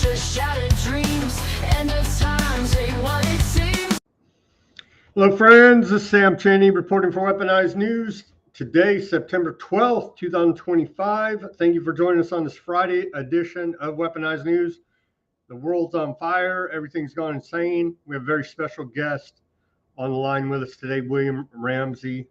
future, shattered dreams, end of times ain't what it seems. Hello friends, this is Sam Cheney reporting for Weaponized News. Today, September 12th, 2025. Thank you for joining us on this Friday edition of Weaponized News. The world's on fire. Everything's gone insane. We have a very special guest on the line with us today, William Ramsey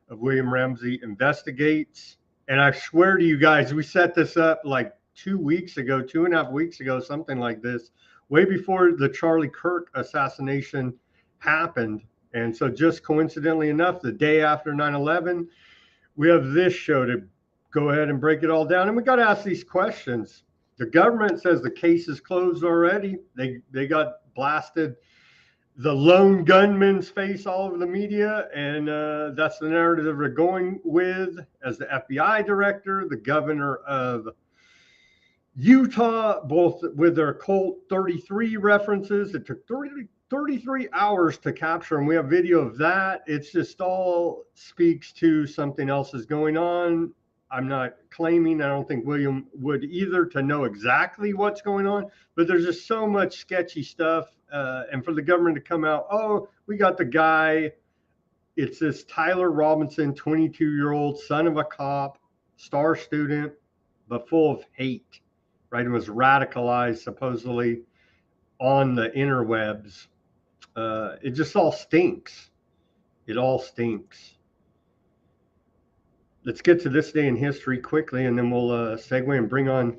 of William Ramsey Investigates. And I swear to you guys, we set this up like 2 weeks ago, 2.5 weeks ago, something like this, way before the Charlie Kirk assassination happened. And so just coincidentally enough, the day after 9/11, we have this show to go ahead and break it all down. And we got to ask these questions. The government says the case is closed already. They got blasted the lone gunman's face all over the media, and that's the narrative they're going with. As the FBI director, the governor of Utah, both with their Colt 33 references. It took 33 hours to capture them. We have video of that. It's just all speaks to something else is going on. I'm not claiming, I don't think William would either, to know exactly what's going on, but there's just so much sketchy stuff. And for the government to come out, oh, we got the guy. It's this Tyler Robinson, 22-year-old son of a cop, star student, but full of hate, right? And was radicalized supposedly on the interwebs. It just all stinks. It all stinks. Let's get to this day in history quickly, and then we'll segue and bring on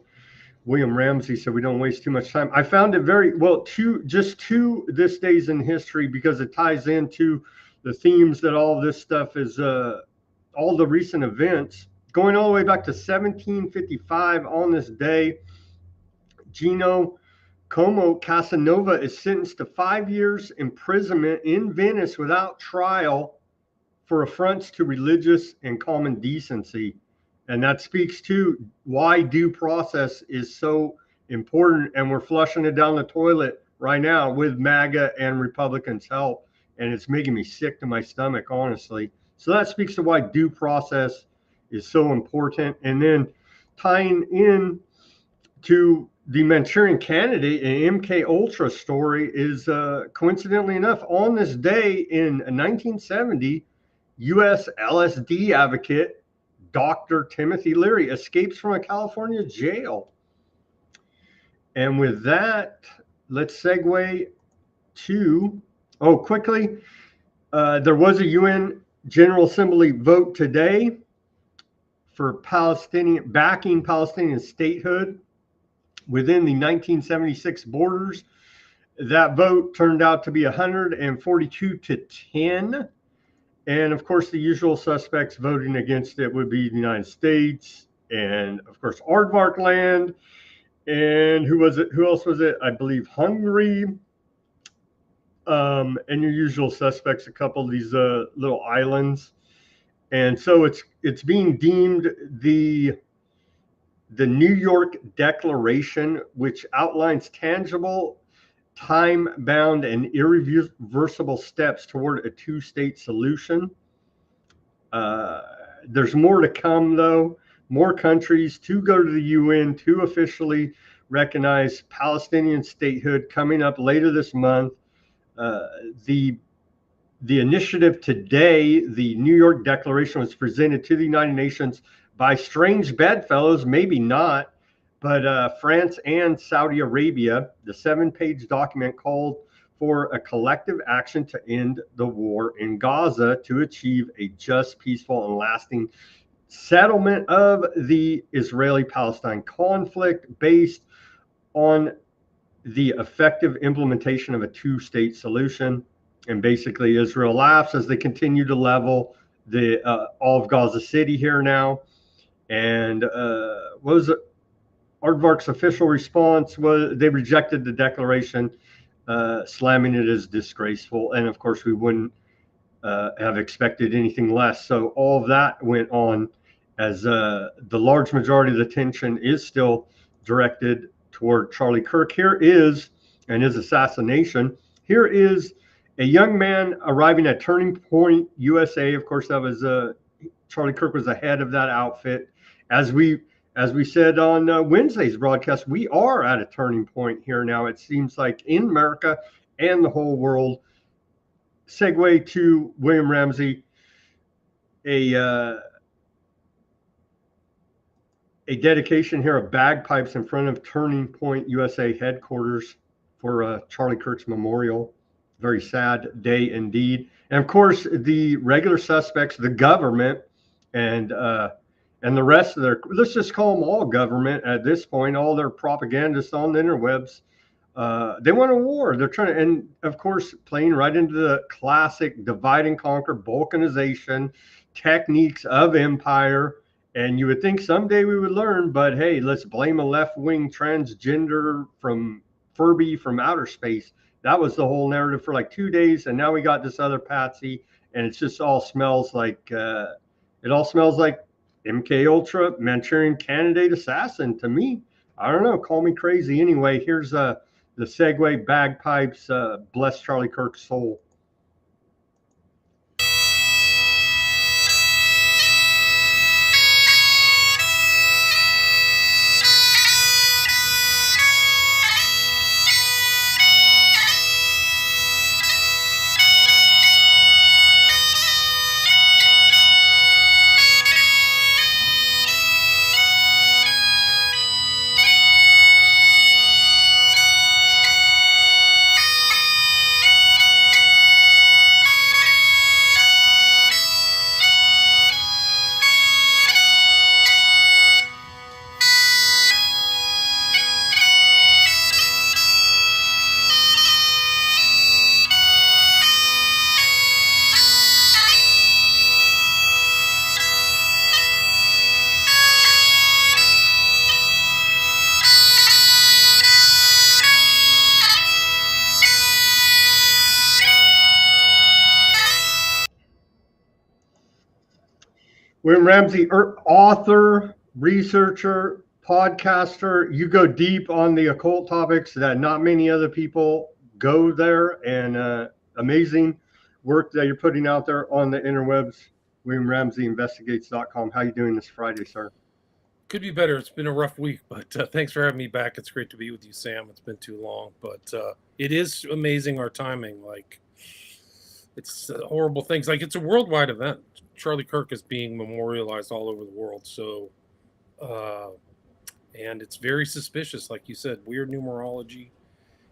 William Ramsey so we don't waste too much time. I found it very well, two this days in history, because it ties into the themes that all this stuff is, all the recent events going all the way back to 1755. On this day, Gino Como Casanova is sentenced to 5 years imprisonment in Venice without trial for affronts to religious and common decency. And that speaks to why due process is so important. And we're flushing it down the toilet right now with MAGA and Republicans' help. And it's making me sick to my stomach, honestly. So that speaks to why due process is so important. And then tying in to the Manchurian Candidate and MK Ultra story is, coincidentally enough, on this day in 1970, U.S. LSD advocate Dr. Timothy Leary escapes from a California jail. And with that, let's segue to, quickly, there was a UN General Assembly vote today for backing Palestinian statehood within the 1976 borders. That vote turned out to be 142 to 10. And of course, the usual suspects voting against it would be the United States and, of course, Aardvark land. And who was it? Who else was it? I believe Hungary. And your usual suspects, a couple of these little islands. And so it's being deemed the New York Declaration, which outlines tangible, time-bound, and irreversible steps toward a two-state solution. There's more to come, though. More countries to go to the UN to officially recognize Palestinian statehood coming up later this month. The initiative today, the New York Declaration, was presented to the United Nations by strange bedfellows, maybe not, but France and Saudi Arabia. The 7-page document called for a collective action to end the war in Gaza to achieve a just, peaceful, and lasting settlement of the Israeli-Palestine conflict based on the effective implementation of a two-state solution. And basically, Israel laughs as they continue to level all of Gaza City here now. And what was it? Aardvark's official response was they rejected the declaration, slamming it as disgraceful. And of course, we wouldn't have expected anything less. So all of that went on as the large majority of the attention is still directed toward Charlie Kirk. Here is, and his assassination, here is a young man arriving at Turning Point USA. Of course, that was Charlie Kirk was the head of that outfit. As as we said on Wednesday's broadcast, we are at a turning point here now. It seems like in America and the whole world. Segue to William Ramsey, a dedication here of bagpipes in front of Turning Point USA headquarters for Charlie Kirk's memorial. Very sad day indeed. And of course, the regular suspects, the government, and the rest of their, let's just call them all government at this point, all their propagandists on the interwebs, they want a war. They're trying to, and of course, playing right into the classic divide and conquer, balkanization techniques of empire. And you would think someday we would learn, but hey, let's blame a left-wing transgender from Furby from outer space. That was the whole narrative for like 2 days, and now we got this other patsy, and it's just all smells like it all smells like MK Ultra, Manchurian Candidate assassin to me. I don't know, call me crazy. Anyway, here's the segue, bagpipes, bless Charlie Kirk's soul. William Ramsey, author, researcher, podcaster. You go deep on the occult topics that not many other people go there, and amazing work that you're putting out there on the interwebs. WilliamRamseyInvestigates.com. How you doing this Friday, sir? Could be better. It's been a rough week, but thanks for having me back. It's great to be with you, Sam. It's been too long, but it is amazing our timing. Like, it's horrible things. Like, it's a worldwide event. Charlie Kirk is being memorialized all over the world. So, and it's very suspicious, like you said, weird numerology.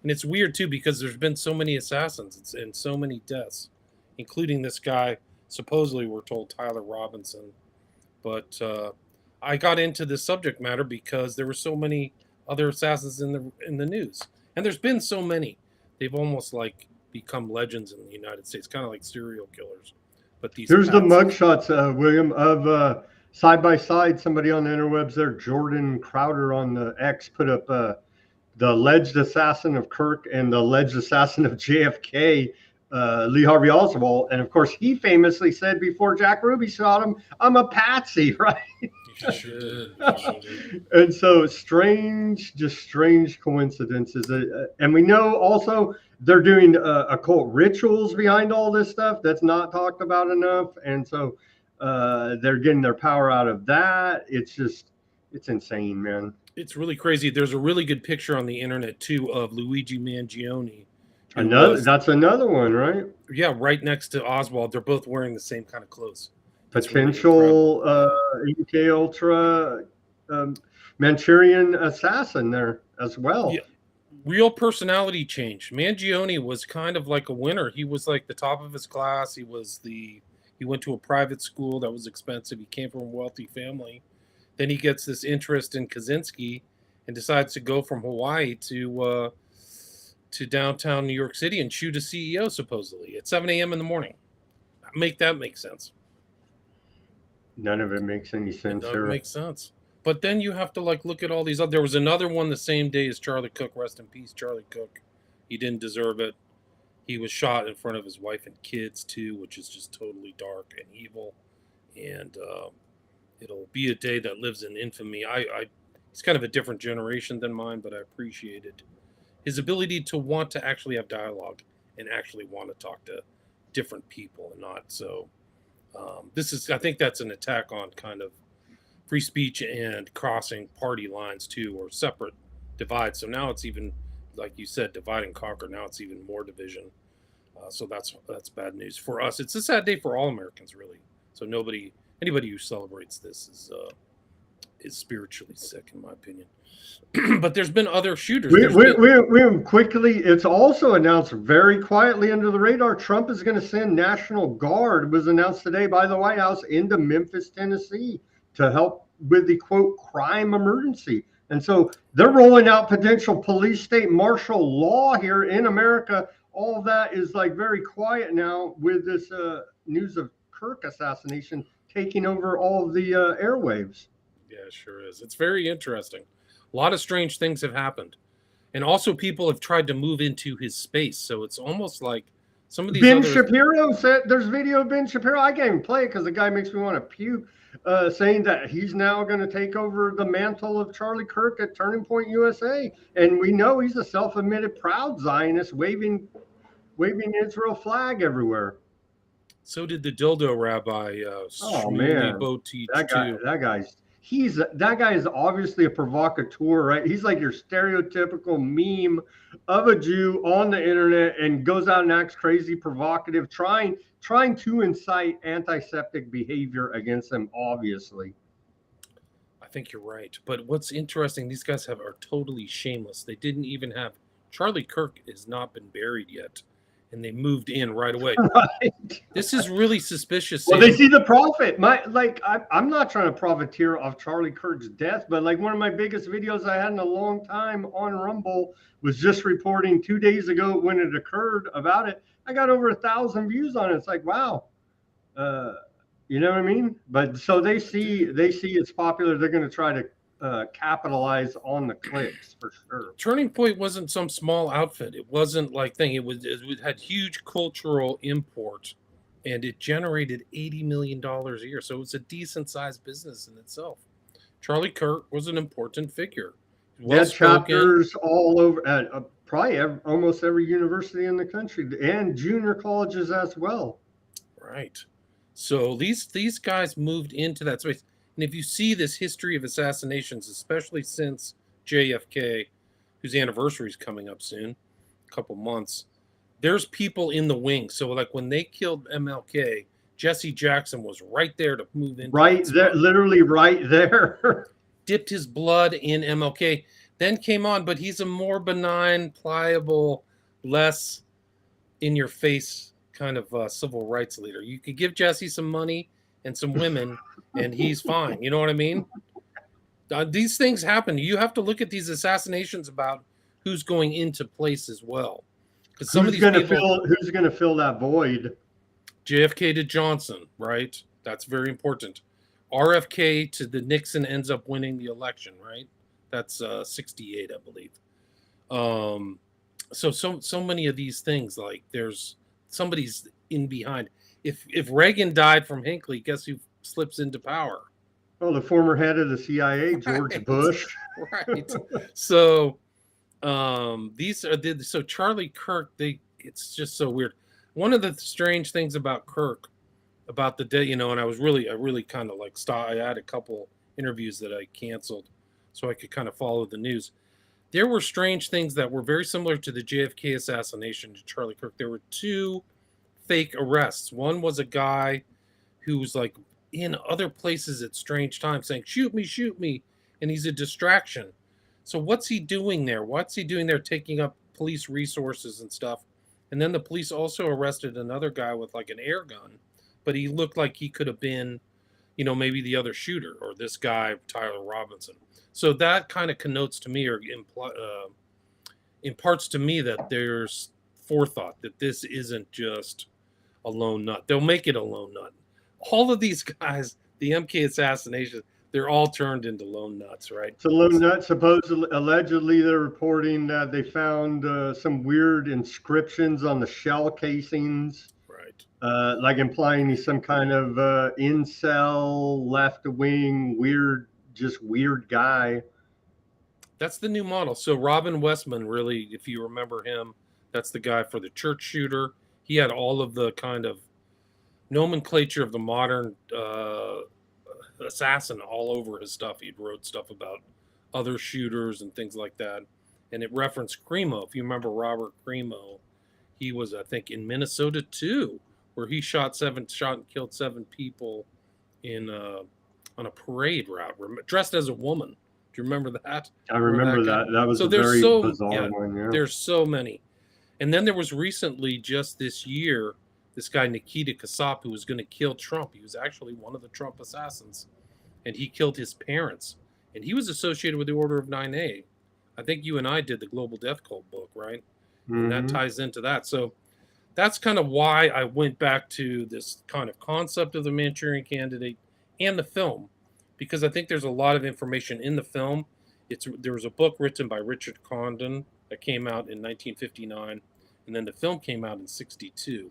And it's weird, too, because there's been so many assassins and so many deaths, including this guy, supposedly we're told Tyler Robinson. But I got into this subject matter because there were so many other assassins in the news. And there's been so many. They've almost, like, become legends in the United States, kind of like serial killers. But these here's the mugshots, William, of side by side. Somebody on the interwebs there, Jordan Crowder on the X, put up the alleged assassin of Kirk and the alleged assassin of JFK, Lee Harvey Oswald. And of course, he famously said before Jack Ruby shot him, "I'm a patsy," right? You should. And so strange coincidences. And we know also they're doing occult rituals behind all this stuff that's not talked about enough. And so they're getting their power out of that. It's insane, man. It's really crazy. There's a really good picture on the internet, too, of Luigi Mangione. That's another one, right? Yeah, right next to Oswald. They're both wearing the same kind of clothes. Potential MK Ultra Manchurian assassin there as well. Yeah. Real personality change. Mangione was kind of like a winner. He was like the top of his class. He went to a private school that was expensive. He came from a wealthy family. Then he gets this interest in Kaczynski and decides to go from Hawaii to downtown New York City and shoot a CEO supposedly at 7 a.m. in the morning. Make that make sense. None of it makes any sense. None of it makes sense. But then you have to look at all these other. There was another one the same day as Charlie Cook. Rest in peace, Charlie Cook. He didn't deserve it. He was shot in front of his wife and kids too, which is just totally dark and evil. And it'll be a day that lives in infamy. He's kind of a different generation than mine, but I appreciated his ability to want to actually have dialogue and actually want to talk to different people and not so. I think that's an attack on kind of free speech and crossing party lines too, or separate divides. So now it's even, like you said, divide and conquer. Now it's even more division. So that's bad news for us. It's a sad day for all Americans, really. So anybody who celebrates this is spiritually sick, in my opinion. But there's been other shooters. We quickly. It's also announced very quietly under the radar. Trump is going to send National Guard. Was announced today by the White House into Memphis, Tennessee, to help with the quote crime emergency. And so they're rolling out potential police state martial law here in America. All of that is like very quiet now with this news of Kirk assassination taking over all of the airwaves. Yeah, it sure is. It's very interesting. A lot of strange things have happened. And also people have tried to move into his space. So it's almost like some of these Ben Shapiro said, there's video of Ben Shapiro. I can't even play it because the guy makes me want to puke, saying that he's now going to take over the mantle of Charlie Kirk at Turning Point USA. And we know he's a self-admitted proud Zionist waving Israel flag everywhere. So did the dildo rabbi. Oh man, that guy is obviously a provocateur, right? He's like your stereotypical meme of a Jew on the internet and goes out and acts crazy, provocative, trying to incite antiseptic behavior against them. Obviously, I think you're right. But what's interesting, these guys are totally shameless. They didn't even have Charlie Kirk has not been buried yet. And they moved in right away. Right. This is really suspicious. Well, they see the profit. I'm not trying to profiteer off Charlie Kirk's death, but like one of my biggest videos I had in a long time on Rumble was just reporting 2 days ago when it occurred about it. I got over 1,000 views on it. It's like, wow. You know what I mean? But so they see it's popular. They're going to try to capitalize on the clicks for sure. Turning Point wasn't some small outfit. It wasn't like thing. It had huge cultural import, and it generated $80 million a year. So it's a decent sized business in itself. Charlie Kirk was an important figure. Well, chapters all over at probably almost every university in the country and junior colleges as well. Right. So these guys moved into that space. And if you see this history of assassinations, especially since JFK, whose anniversary is coming up soon, a couple months, there's people in the wing. So like when they killed MLK, Jesse Jackson was right there to move in. Right there, literally right there. Dipped his blood in MLK, then came on, but he's a more benign, pliable, less in your face kind of civil rights leader. You could give Jesse some money and some women, and he's fine. You know what I mean? These things happen. You have to look at these assassinations about who's going into place as well. Because some of these people, who's going to fill that void? JFK to Johnson, right? That's very important. RFK to the Nixon ends up winning the election, right? That's 68, I believe. So many of these things, like there's somebody's in behind. If Reagan died from Hinckley, guess who slips into power? Oh, the former head of the CIA, George Bush. Right. So so Charlie Kirk, it's just so weird. One of the strange things about Kirk, about the day, and I really kind of like I had a couple interviews that I canceled so I could kind of follow the news. There were strange things that were very similar to the JFK assassination to Charlie Kirk. There were two fake arrests. One was a guy who was like in other places at strange times saying, shoot me, and he's a distraction. So what's he doing there? Taking up police resources and stuff. And then the police also arrested another guy with like an air gun, but he looked like he could have been, maybe the other shooter or this guy, Tyler Robinson. So that kind of connotes to me or imparts to me that there's forethought, that this isn't just a lone nut. They'll make it a lone nut. All of these guys, the MK assassination, they're all turned into lone nuts, right? It's a lone nut. Allegedly, they're reporting that they found some weird inscriptions on the shell casings. Right. Like implying he's some kind of incel, left-wing, weird guy. That's the new model. So Robin Westman, really, if you remember him, that's the guy for the church shooter. He had all of the kind of nomenclature of the modern assassin all over his stuff. He wrote stuff about other shooters and things like that. And it referenced Cremo. If you remember Robert Cremo, he was, I think, in Minnesota too, where he shot and killed 7 people in on a parade route, dressed as a woman. Do you remember that? I remember that. That was So a there's very so bizarre one. Yeah. there's so many. And then there was recently, just this year, this guy Nikita Kasap, who was going to kill Trump. He was actually one of the Trump assassins, and he killed his parents. And he was associated with the Order of 9A. I think you and I did the Global Death Cult book, right? And that ties into that. So that's kind of why I went back to this kind of concept of the Manchurian Candidate and the film, because I think there's a lot of information in the film. There was a book written by Richard Condon that came out in 1959, and then the film came out in 62.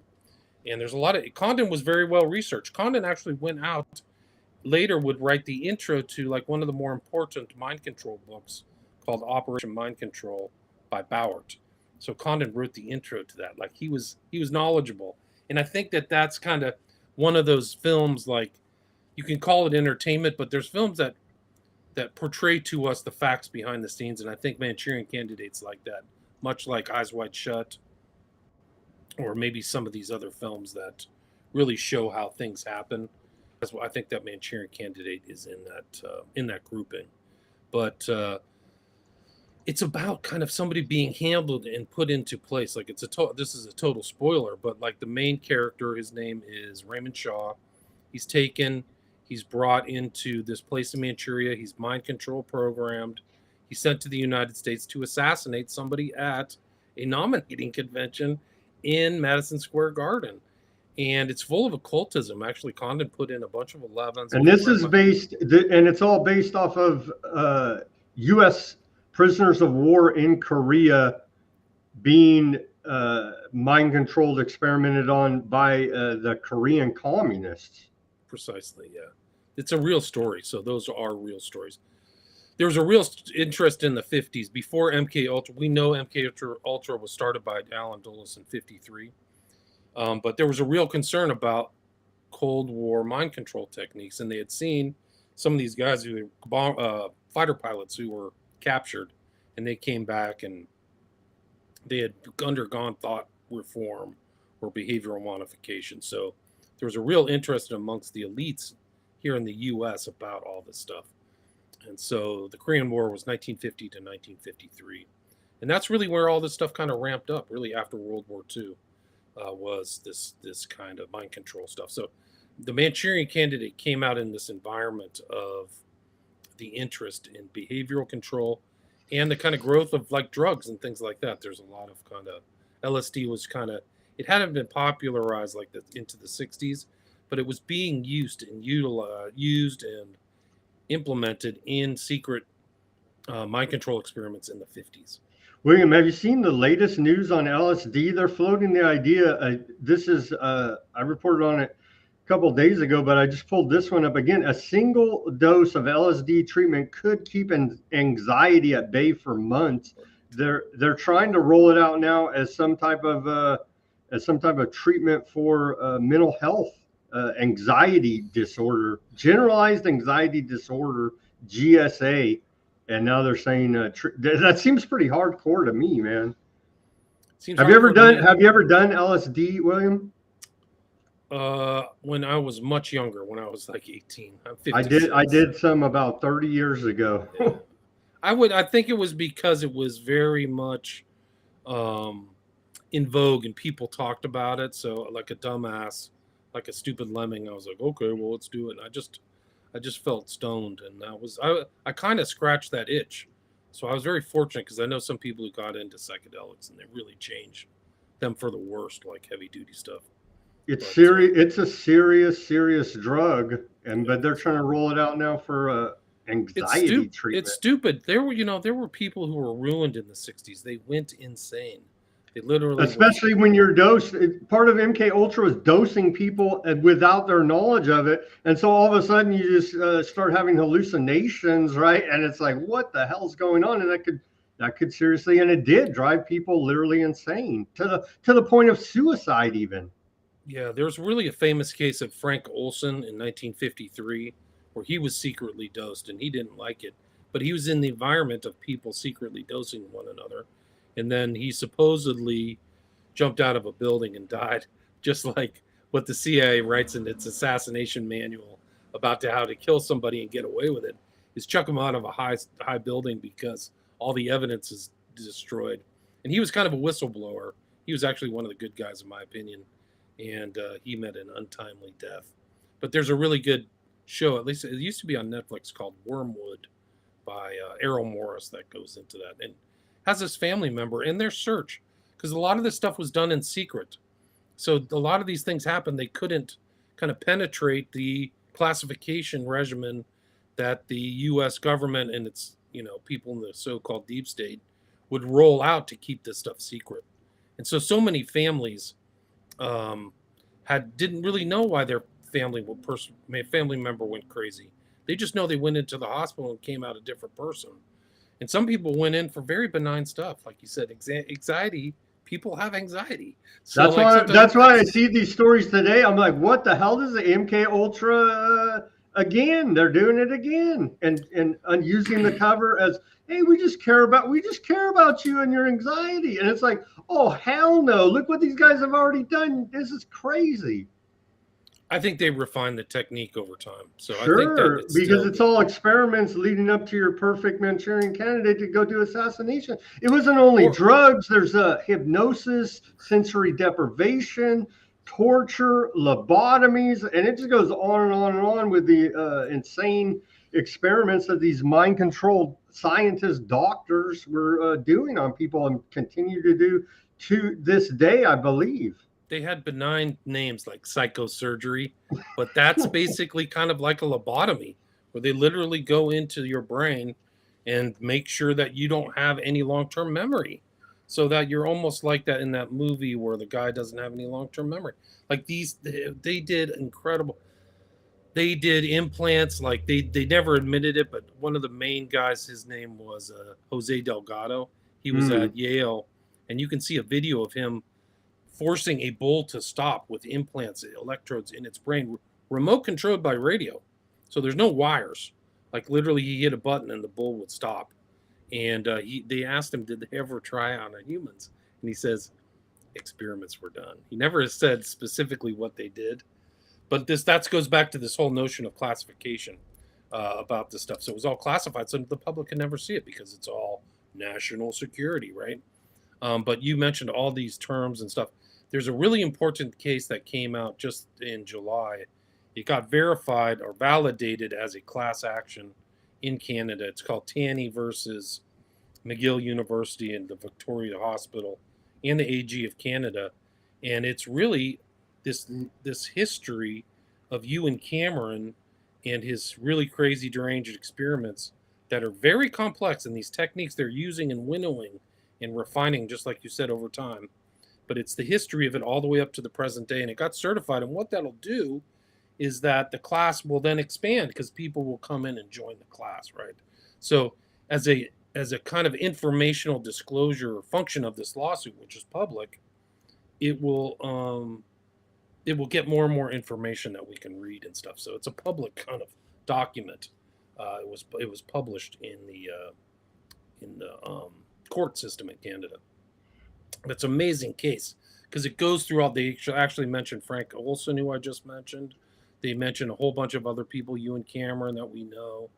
And there's a lot of, Condon was very well researched. Condon actually went out later, would write the intro to like one of the more important mind control books called Operation Mind Control by Bauert. So Condon wrote the intro to that. Like he was knowledgeable. And I think that that's kind of one of those films, like you can call it entertainment, but there's films that portray to us the facts behind the scenes. And I think Manchurian Candidate's like that, much like Eyes Wide Shut, or maybe some of these other films that really show how things happen. That's why I think that Manchurian Candidate is in that grouping. But it's about kind of somebody being handled and put into place. Like this is a total spoiler, but like the main character, his name is Raymond Shaw. He's taken, he's brought into this place in Manchuria. He's mind control programmed. He's sent to the United States to assassinate somebody at a nominating convention in Madison Square Garden. And it's full of occultism. Actually, Condon put in a bunch of 11s. And this is and it's all based off of U.S. prisoners of war in Korea being mind controlled, experimented on by the Korean communists. Precisely, yeah. It's a real story. So those are real stories. There was a real interest in the 50s. Before MK Ultra, we know MK Ultra was started by Alan Dulles in 53. But there was a real concern about Cold War mind control techniques. And they had seen some of these guys who were fighter pilots who were captured, and they came back and they had undergone thought reform or behavioral modification. So there was a real interest amongst the elites here in the U.S. about all this stuff. And so the Korean War was 1950 to 1953. And that's really where all this stuff kind of ramped up, really after World War II, was this kind of mind control stuff. So the Manchurian Candidate came out in this environment of the interest in behavioral control and the kind of growth of like drugs and things like that. There's a lot of kind of LSD was kind of, it hadn't been popularized like that into the 60s, but it was being used and used and implemented in secret mind control experiments in the 50s. William, have you seen the latest news on LSD? They're floating the idea. This is, I reported on it a couple of days ago, but I just pulled this one up again. A single dose of LSD treatment could keep anxiety at bay for months. They're trying to roll it out now as some type of treatment for mental health, anxiety disorder, generalized anxiety disorder, GSA. And now they're saying that seems pretty hardcore to me, man. Have you ever done LSD, William? When I was much younger, when I was like 18. I'm 56. I did some about 30 years ago. Yeah. I think it was because it was very much in vogue and people talked about it. So like a dumbass, like a stupid lemming, I was like, okay, well, let's do it. And I just felt stoned, and I kind of scratched that itch. So I was very fortunate because I know some people who got into psychedelics and they really changed them for the worst, like heavy duty stuff. It's serious. It's a serious drug, but they're trying to roll it out now for anxiety treatment. It's stupid. There were people who were ruined in the 60s. They went insane. They literally, especially when you're dosed. Part of MK Ultra was dosing people without their knowledge of it, and so all of a sudden you just start having hallucinations, right? And it's like, what the hell's going on? And that could seriously, and it did drive people literally insane to the point of suicide, even. Yeah, there's really a famous case of Frank Olson in 1953, where he was secretly dosed and he didn't like it, but he was in the environment of people secretly dosing one another. And then he supposedly jumped out of a building and died, just like what the CIA writes in its assassination manual about how to kill somebody and get away with it, is chuck him out of a high building because all the evidence is destroyed. And he was kind of a whistleblower. He was actually one of the good guys, in my opinion, and he met an untimely death. But there's a really good show, at least it used to be on Netflix, called Wormwood by Errol Morris, that goes into that and has this family member in their search, because a lot of this stuff was done in secret. So a lot of these things happened. They couldn't kind of penetrate the classification regimen that the U.S. government and its people in the so-called deep state would roll out to keep this stuff secret. And so many families didn't really know why their family member went crazy. They just know they went into the hospital and came out a different person. And some people went in for very benign stuff, like you said, anxiety. People have anxiety. So that's why I see these stories today. I'm like, what the hell is the MK Ultra again? They're doing it again, and using the cover as, hey, we just care about you and your anxiety. And it's like, oh hell no! Look what these guys have already done. This is crazy. I think they refined the technique over time. So sure, I think that because it's all experiments leading up to your perfect Manchurian Candidate to go do assassination. It wasn't only drugs. There's hypnosis, sensory deprivation, torture, lobotomies, and it just goes on and on and on with the insane experiments that these mind-controlled scientists, doctors were doing on people and continue to do to this day, I believe. They had benign names like psychosurgery, but that's basically kind of like a lobotomy, where they literally go into your brain and make sure that you don't have any long-term memory, so that you're almost like that in that movie where the guy doesn't have any long-term memory. Like they did incredible. They did implants, like they never admitted it, but one of the main guys, his name was Jose Delgado. He was at Yale, and you can see a video of him forcing a bull to stop with implants, electrodes in its brain, remote controlled by radio. So there's no wires. Like literally he hit a button and the bull would stop. And they asked him, did they ever try on humans? And he says, experiments were done. He never said specifically what they did. But that goes back to this whole notion of classification about this stuff. So it was all classified, so the public can never see it because it's all national security, right? But you mentioned all these terms and stuff. There's a really important case that came out just in July. It got verified or validated as a class action in Canada. It's called Taney versus McGill University and the Victoria Hospital and the AG of Canada. And it's really this history of Ewan Cameron and his really crazy deranged experiments that are very complex, and these techniques they're using and winnowing and refining, just like you said, over time. But it's the history of it all the way up to the present day, and it got certified. And what that'll do is that the class will then expand because people will come in and join the class, right? So as a kind of informational disclosure function of this lawsuit, which is public, it will get more and more information that we can read and stuff. So it's a public kind of document. It was published in the court system in Canada. It's an amazing case because it goes through all. They actually mentioned Frank Olson, who I just mentioned. They mentioned a whole bunch of other people, Ewan Cameron, that we know,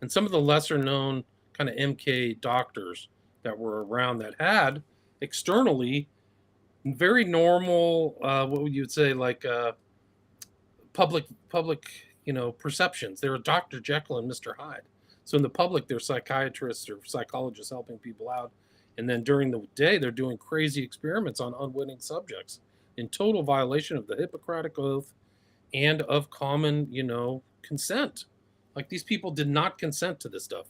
and some of the lesser known kind of MK doctors that were around that had externally very normal, what would you say, like public, perceptions. They're Dr. Jekyll and Mr. Hyde. So in the public, they're psychiatrists or psychologists helping people out. And then during the day, they're doing crazy experiments on unwitting subjects in total violation of the Hippocratic Oath and of common, consent. Like these people did not consent to this stuff.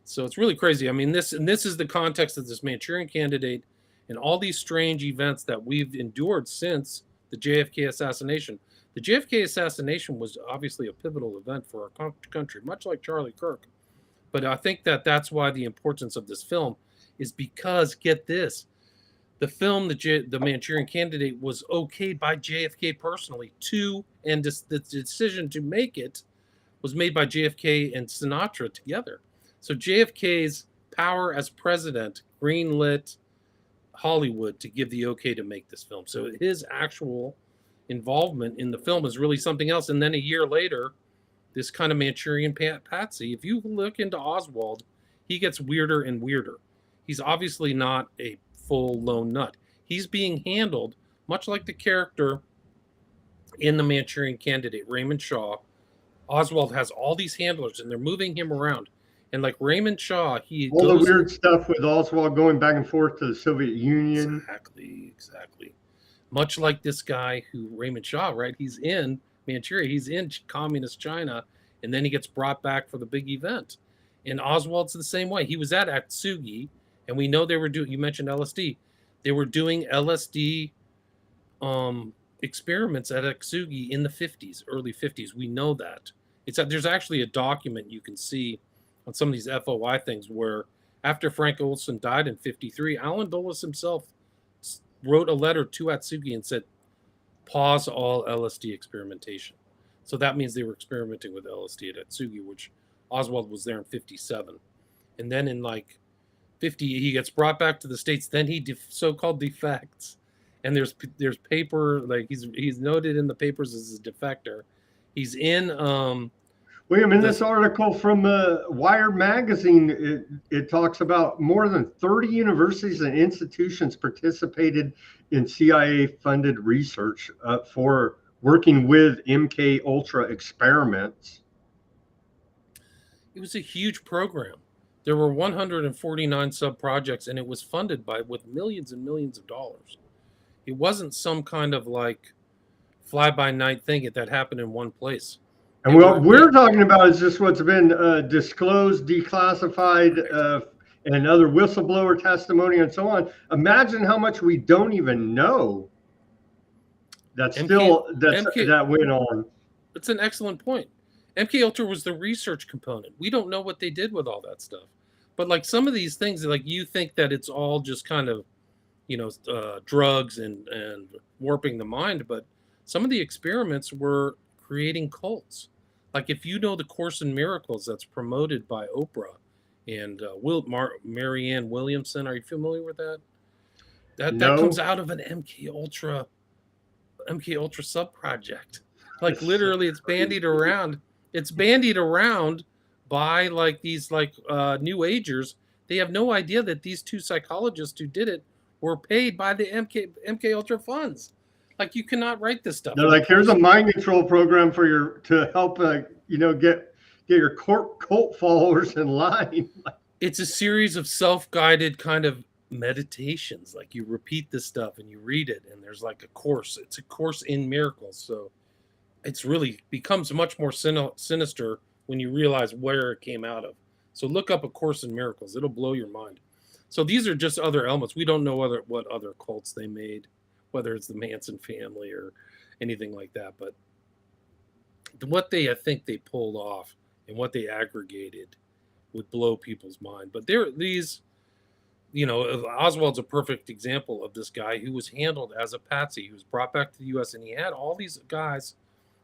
So it's really crazy. I mean, this is the context of this Manchurian Candidate and all these strange events that we've endured since the JFK assassination. The JFK assassination was obviously a pivotal event for our country, much like Charlie Kirk. But I think that's why the importance of this film is because, get this, the film, the Manchurian Candidate, was okayed by JFK personally and the decision to make it was made by JFK and Sinatra together. So JFK's power as president greenlit Hollywood to give the okay to make this film. So his actual involvement in the film is really something else. And then a year later, this kind of Manchurian patsy, if you look into Oswald, he gets weirder and weirder. He's obviously not a full lone nut. He's being handled much like the character in the Manchurian Candidate, Raymond Shaw. Oswald has all these handlers and they're moving him around. And like Raymond Shaw, all the weird stuff with Oswald going back and forth to the Soviet Union. Exactly. Much like this guy who, Raymond Shaw, right? He's in Manchuria, he's in communist China, and then he gets brought back for the big event. And Oswald's the same way. He was at Atsugi, and we know they were doing, you mentioned LSD. They were doing LSD experiments at Atsugi in the 50s, early 50s. We know that. There's actually a document you can see on some of these FOI things where after Frank Olson died in 53, Alan Dulles himself wrote a letter to Atsugi and said, pause all LSD experimentation. So that means they were experimenting with LSD at Atsugi, which Oswald was there in 57. And then in like 50, he gets brought back to the States. Then he so-called defects. And there's paper, like he's noted in the papers as a defector. He's in William, in this article from Wired magazine, it talks about more than 30 universities and institutions participated in CIA-funded research for working with MK Ultra experiments. It was a huge program. There were 149 sub-projects, and it was funded with millions and millions of dollars. It wasn't some kind of like fly-by-night thing that happened in one place. And what we're talking about is just what's been disclosed, declassified, and other whistleblower testimony and so on. Imagine how much we don't even know that went on. That's an excellent point. MK Ultra was the research component. We don't know what they did with all that stuff. But like some of these things, like you think that it's all just kind of, drugs and warping the mind. But some of the experiments were creating cults. Like if you know the Course in Miracles that's promoted by Oprah and Marianne Williamson, are you familiar with that? That comes out of an MK Ultra sub project. Like literally, it's bandied around. It's bandied around by like these New Agers. They have no idea that these two psychologists who did it were paid by the MK Ultra funds. Like you cannot write this stuff. They're like, here's a mind control program to help get your cult followers in line. It's a series of self-guided kind of meditations. Like you repeat this stuff and you read it, and there's like a course. It's a course in miracles. So it's really becomes much more sinister when you realize where it came out of. So look up A Course in Miracles. It'll blow your mind. So these are just other elements. We don't know what other cults they made, whether it's the Manson family or anything like that. But what I think they pulled off and what they aggregated would blow people's mind. But Oswald's a perfect example of this guy who was handled as a patsy. He was brought back to the U.S. and he had all these guys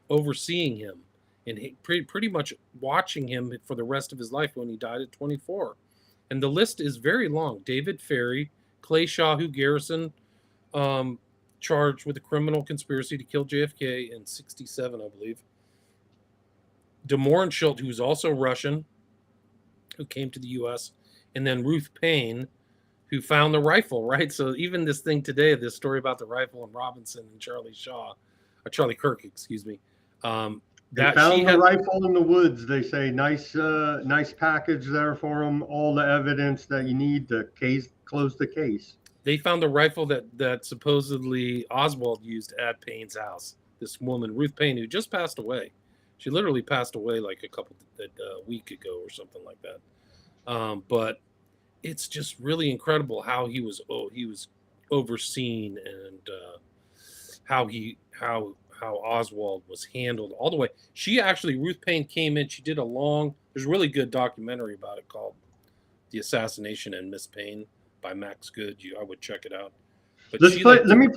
overseeing him and pretty much watching him for the rest of his life when he died at 24. And the list is very long. David Ferry, Clay Shaw, who Garrison charged with a criminal conspiracy to kill JFK in 67, I believe. De Mohrenschildt, who's also Russian, who came to the U.S., and then Ruth Payne, who found the rifle, right? So even this thing today, this story about the rifle and Robinson and Charlie Kirk, excuse me. They found the rifle in the woods. They say nice package there for them. All the evidence that you need to close the case. They found the rifle that supposedly Oswald used at Payne's house. This woman, Ruth Payne, who just passed away. She literally passed away like a week ago or something like that. But it's just really incredible how he was overseen and how Oswald was handled all the way. Ruth Payne came in. She did there's a really good documentary about it called The Assassination and Miss Payne by Max Good. I would check it out. But let me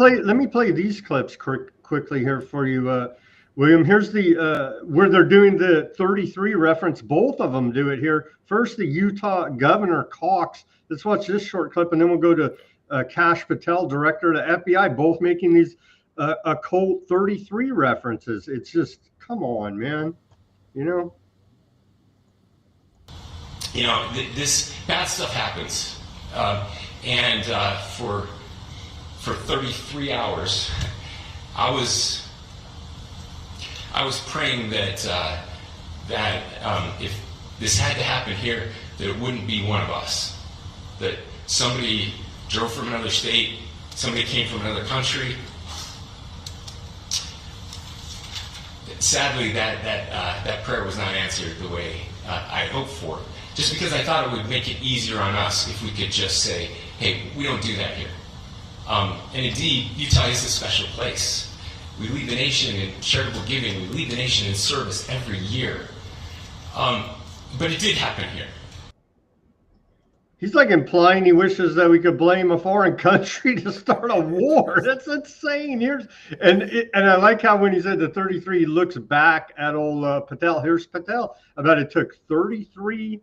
play these clips quickly here for you. William, here's the where they're doing the 33 reference. Both of them do it here. First, the Utah Governor Cox. Let's watch this short clip, and then we'll go to Cash Patel, director of the FBI, both making these occult 33 references. It's just, come on, man. You know? You know, this bad stuff happens. And for 33 hours, I was praying that if this had to happen here, that it wouldn't be one of us. That somebody drove from another state, somebody came from another country. Sadly, that prayer was not answered the way I hoped for. Just because I thought it would make it easier on us if we could just say, hey, we don't do that here. And indeed, Utah is a special place. We lead the nation in charitable giving. We lead the nation in service every year. But it did happen here. He's like implying he wishes that we could blame a foreign country to start a war. That's insane. And I like how when he said the 33, he looks back at old Patel. Here's Patel. About it took 33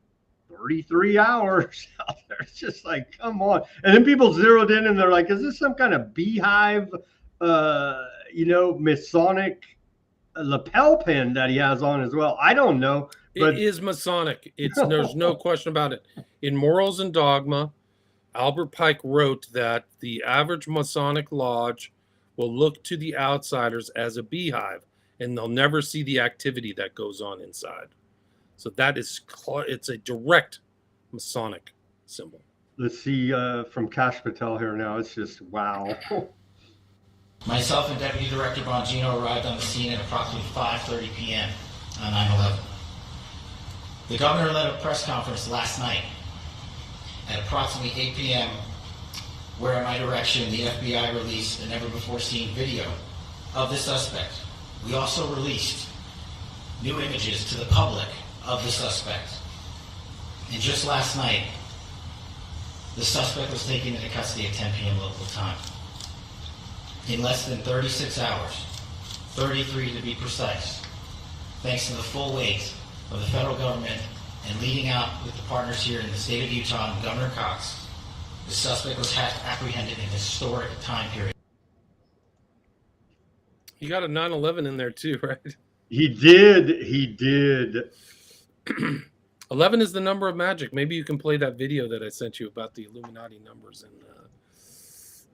hours out there. It's just like, come on. And then people zeroed in and they're like, is this some kind of beehive, Masonic lapel pin that he has on as well? I don't know. But it is Masonic. There's no question about it. In Morals and Dogma, Albert Pike wrote that the average Masonic lodge will look to the outsiders as a beehive, and they'll never see the activity that goes on inside. So it's a direct Masonic symbol. Let's see from Cash Patel here now. It's just, wow. Myself and Deputy Director Bongino arrived on the scene at approximately 5:30 p.m. on 9/11. The governor led a press conference last night at approximately 8 p.m. where, at my direction, the FBI released a never-before-seen video of the suspect. We also released new images to the public of the suspect. And just last night, the suspect was taken into custody at 10 p.m. local time. In less than 36 hours, 33 to be precise, thanks to the full weight of the federal government and leading out with the partners here in the state of Utah and Governor Cox, the suspect was apprehended in a historic time period. You got a 9/11 in there too, right? He did. 11 is the number of magic. Maybe you can play that video that I sent you about the Illuminati numbers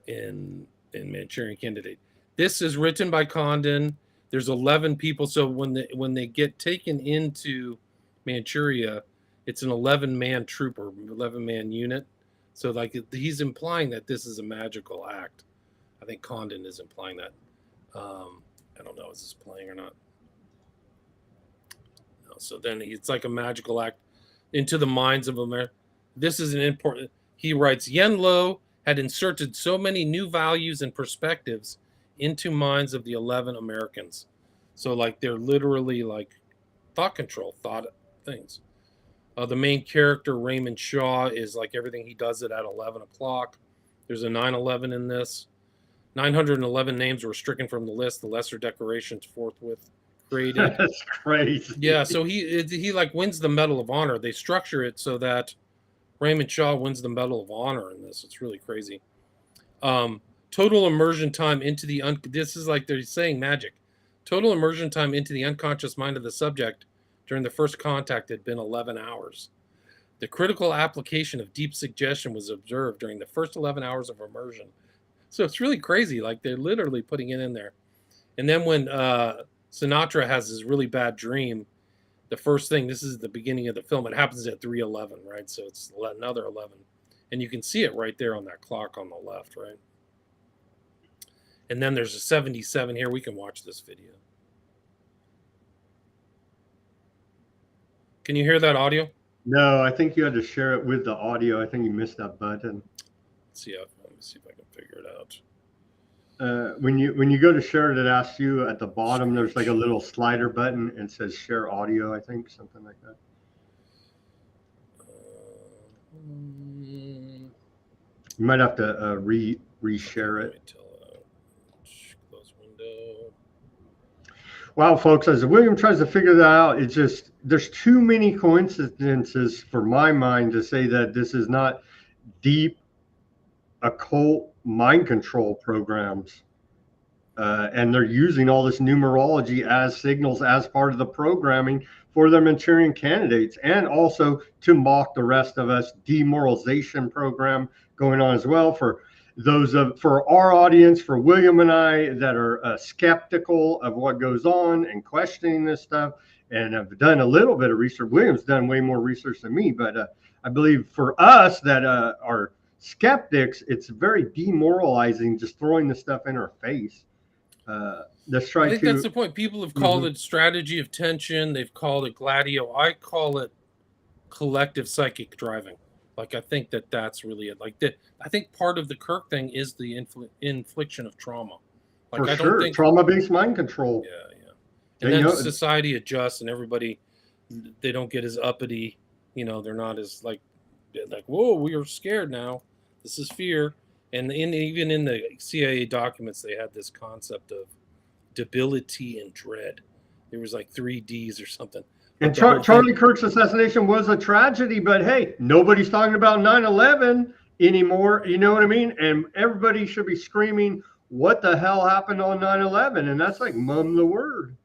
in Manchurian Candidate. This is written by Condon. There's 11 people. So when they get taken into Manchuria, it's an 11-man troop or 11-man unit. So like he's implying that this is a magical act. I think Condon is implying that. I don't know, is this playing or not? No. So then it's like a magical act into the minds of America. This is an important. He writes, Yen Lo had inserted so many new values and perspectives into minds of the 11 Americans. So like they're literally like thought control, thought things. The main character, Raymond Shaw, is like everything he does it at 11 o'clock. There's a 9/11 in this. 911 names were stricken from the list. The lesser decorations forthwith created. That's crazy. Yeah, so he like wins the Medal of Honor. They structure it so that Raymond Shaw wins the Medal of Honor in this. It's really crazy. Total immersion time into the this is like they're saying magic. Total immersion time into the unconscious mind of the subject during the first contact had been 11 hours. The critical application of deep suggestion was observed during the first 11 hours of immersion. So it's really crazy. Like they're literally putting it in there. And then when Sinatra has his really bad dream, the first thing, this is the beginning of the film, it happens at 3:11, right? So it's another 11. And you can see it right there on that clock on the left, right? And then there's a 77 here. We can watch this video. Can you hear that audio? No, I think you had to share it with the audio. I think you missed that button. Let me see if I can figure it out. When you go to share it, it asks you at the bottom. There's like a little slider button and it says share audio. I think something like that. You might have to reshare it. Close window. Wow, folks, as William tries to figure that out, it's just there's too many coincidences for my mind to say that this is not deep occult mind control programs. And they're using all this numerology as signals as part of the programming for their Manchurian candidates, and also to mock the rest of us. Demoralization program going on as well for for our audience, for William and I that are skeptical of what goes on and questioning this stuff, and have done a little bit of research. William's done way more research than me, but I believe for us that are skeptics, it's very demoralizing just throwing this stuff in our face. Let's try I think that's the point. People have called it strategy of tension. They've called it gladio. I call it collective psychic driving. Like, I think that's really it. Like, I think part of the Kirk thing is the infliction of trauma. Like, for I sure, don't think trauma-based mind control. Yeah. And then society adjusts, and everybody, they don't get as uppity. You know, they're not as like, whoa, we are scared now. This is fear. And even in the CIA documents, they had this concept of debility and dread. There was like 3 Ds or something. And Charlie Kirk's assassination was a tragedy, but hey, nobody's talking about 9/11 anymore. You know what I mean? And everybody should be screaming, what the hell happened on 9/11? And that's like mum the word.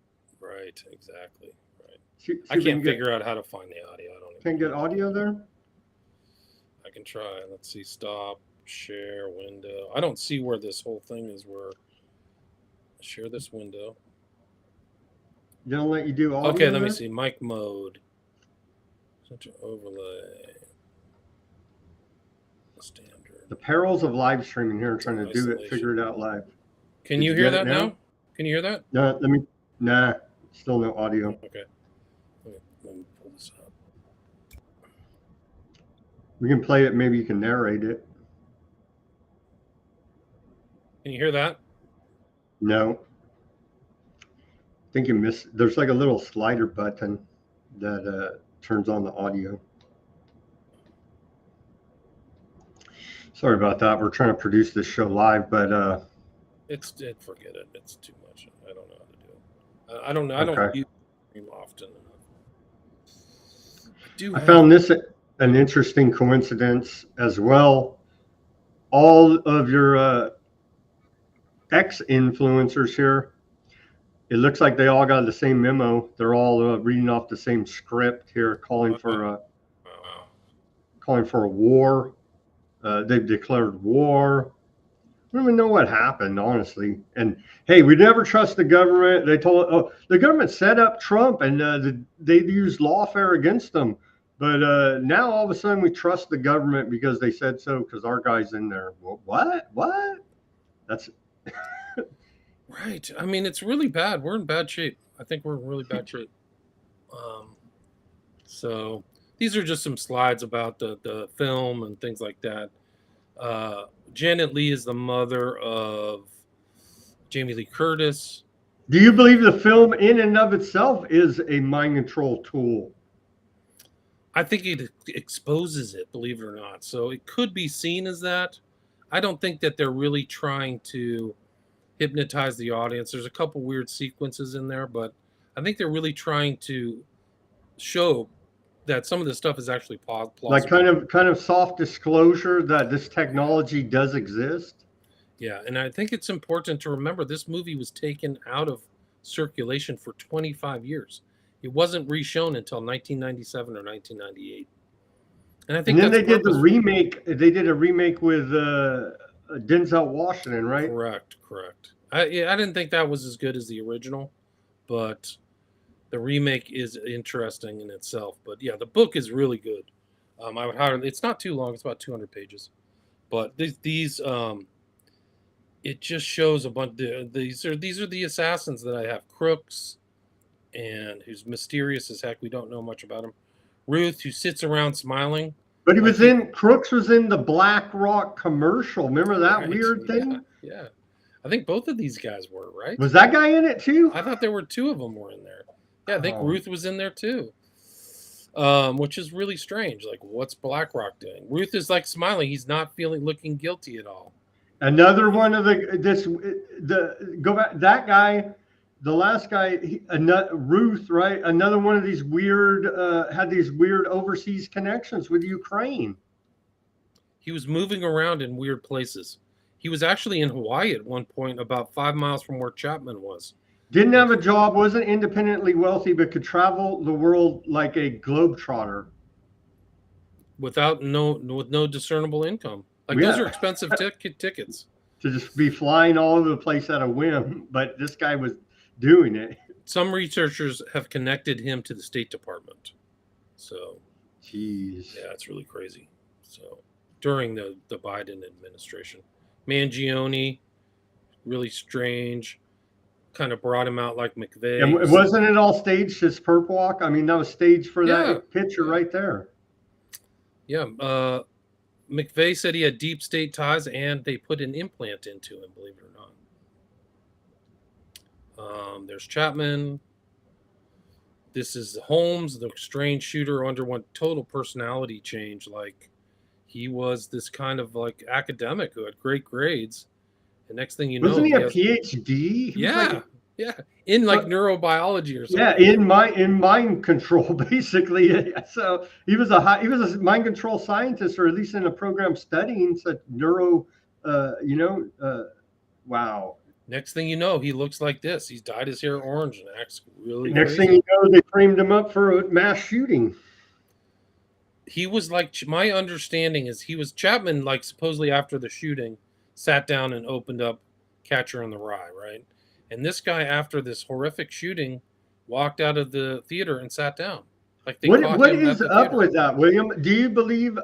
Right, exactly. Right. See I can't figure out how to find the audio. I don't even can't get audio there? I can try. Let's see. Stop. Share window. I don't see where this whole thing is. Where share this window. They don't let you do audio. Okay, let me see. Mic mode. Center overlay. Standard. The perils of live streaming here, trying to do it, figure it out live. Can you hear that now? Can you hear that? No, still no audio. Okay. Let me pull this up. We can play it. Maybe you can narrate it. Can you hear that? No. I think you missed. There's like a little slider button that turns on the audio. Sorry about that. We're trying to produce this show live, but forget it. It's too much. I don't know how to do it. I don't know. I don't use stream often. I found this an interesting coincidence as well. All of your ex-influencers here, it looks like they all got the same memo. They're all reading off the same script here, calling for a war. They've declared war. I don't even know what happened, honestly. And hey, we never trust the government. They told the government set up Trump, and they used lawfare against them. But now all of a sudden we trust the government because they said so, because our guy's in there. Well, what? That's right. I mean, it's really bad. We're in bad shape. I think we're in really bad shape. So these are just some slides about the film and things like that. Janet Leigh is the mother of Jamie Lee Curtis. Do you believe the film in and of itself is a mind control tool? I think it exposes it, believe it or not. So it could be seen as that. I don't think that they're really trying to hypnotize the audience. There's a couple weird sequences in there, but I think they're really trying to show that some of this stuff is actually plausible. Like kind of soft disclosure that this technology does exist. Yeah, and I think it's important to remember this movie was taken out of circulation for 25 years. It wasn't reshown until 1997 or 1998. And I think then they did the remake. They did a remake with Denzel Washington, right? Correct. I didn't think that was as good as the original, but the remake is interesting in itself. But yeah, the book is really good. I would highly. It's not too long. It's about 200 pages, but these it just shows a bunch. These are the assassins that I have. Crooks, and who's mysterious as heck. We don't know much about him. Ruth, who sits around smiling. But Crooks was in the BlackRock commercial. Remember that weird thing? Yeah. I think both of these guys were, right? Was that guy in it too? I thought there were 2 of them were in there. Yeah, I think Ruth was in there too. Which is really strange. Like, what's BlackRock doing? Ruth is like smiling. He's not looking guilty at all. Another one of that guy the last guy, Ruth, right? Another one of these weird, had these weird overseas connections with Ukraine. He was moving around in weird places. He was actually in Hawaii at one point, about 5 miles from where Chapman was. Didn't have a job, wasn't independently wealthy, but could travel the world like a globetrotter. With no discernible income. Like those are expensive tickets. To just be flying all over the place at a whim, but this guy was doing it. Some researchers have connected him to the State Department. So, jeez. Yeah, it's really crazy. So, during the Biden administration, Mangione, really strange, kind of brought him out like McVeigh. And wasn't it all staged, his perp walk? I mean, that was staged for that picture right there. Yeah. McVeigh said he had deep state ties, and they put an implant into him, believe it or not. There's Chapman. This is Holmes, the strange shooter, underwent total personality change. Like, he was this kind of like academic who had great grades. The next thing you know, wasn't he a PhD? In like neurobiology or something. Yeah, in mind control, basically. So he was a mind control scientist, or at least in a program studying such neuro. Wow. Next thing you know, he looks like this. He's dyed his hair orange and acts really. Next crazy. thing you know, they framed him up for a mass shooting. He was like, my understanding is he was Chapman, like supposedly after the shooting, sat down and opened up Catcher in the Rye, right? And this guy, after this horrific shooting, walked out of the theater and sat down. Like what is up with that, William? Do you believe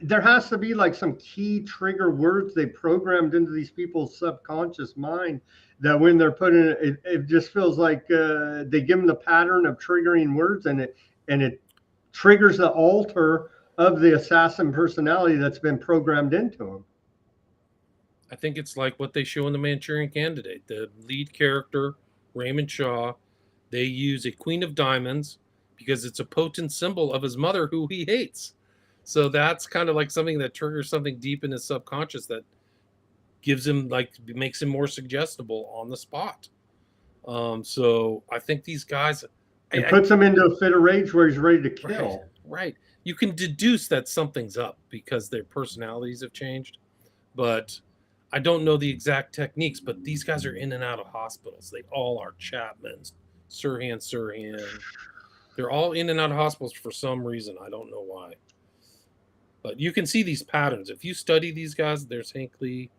there has to be like some key trigger words they programmed into these people's subconscious mind that when they're putting it just feels like they give them the pattern of triggering words, and it triggers the alter of the assassin personality that's been programmed into them. I think it's like what they show in the Manchurian Candidate. The lead character, Raymond Shaw, they use a Queen of Diamonds because it's a potent symbol of his mother who he hates. So that's kind of like something that triggers something deep in his subconscious that gives him, like, makes him more suggestible on the spot. So I think these guys... It puts him into a fit of rage where he's ready to kill. Right. You can deduce that something's up because their personalities have changed. But... I don't know the exact techniques, but these guys are in and out of hospitals. They all are Chapmans, Sirhan. They're all in and out of hospitals for some reason. I don't know why. But you can see these patterns. If you study these guys, there's Hinckley.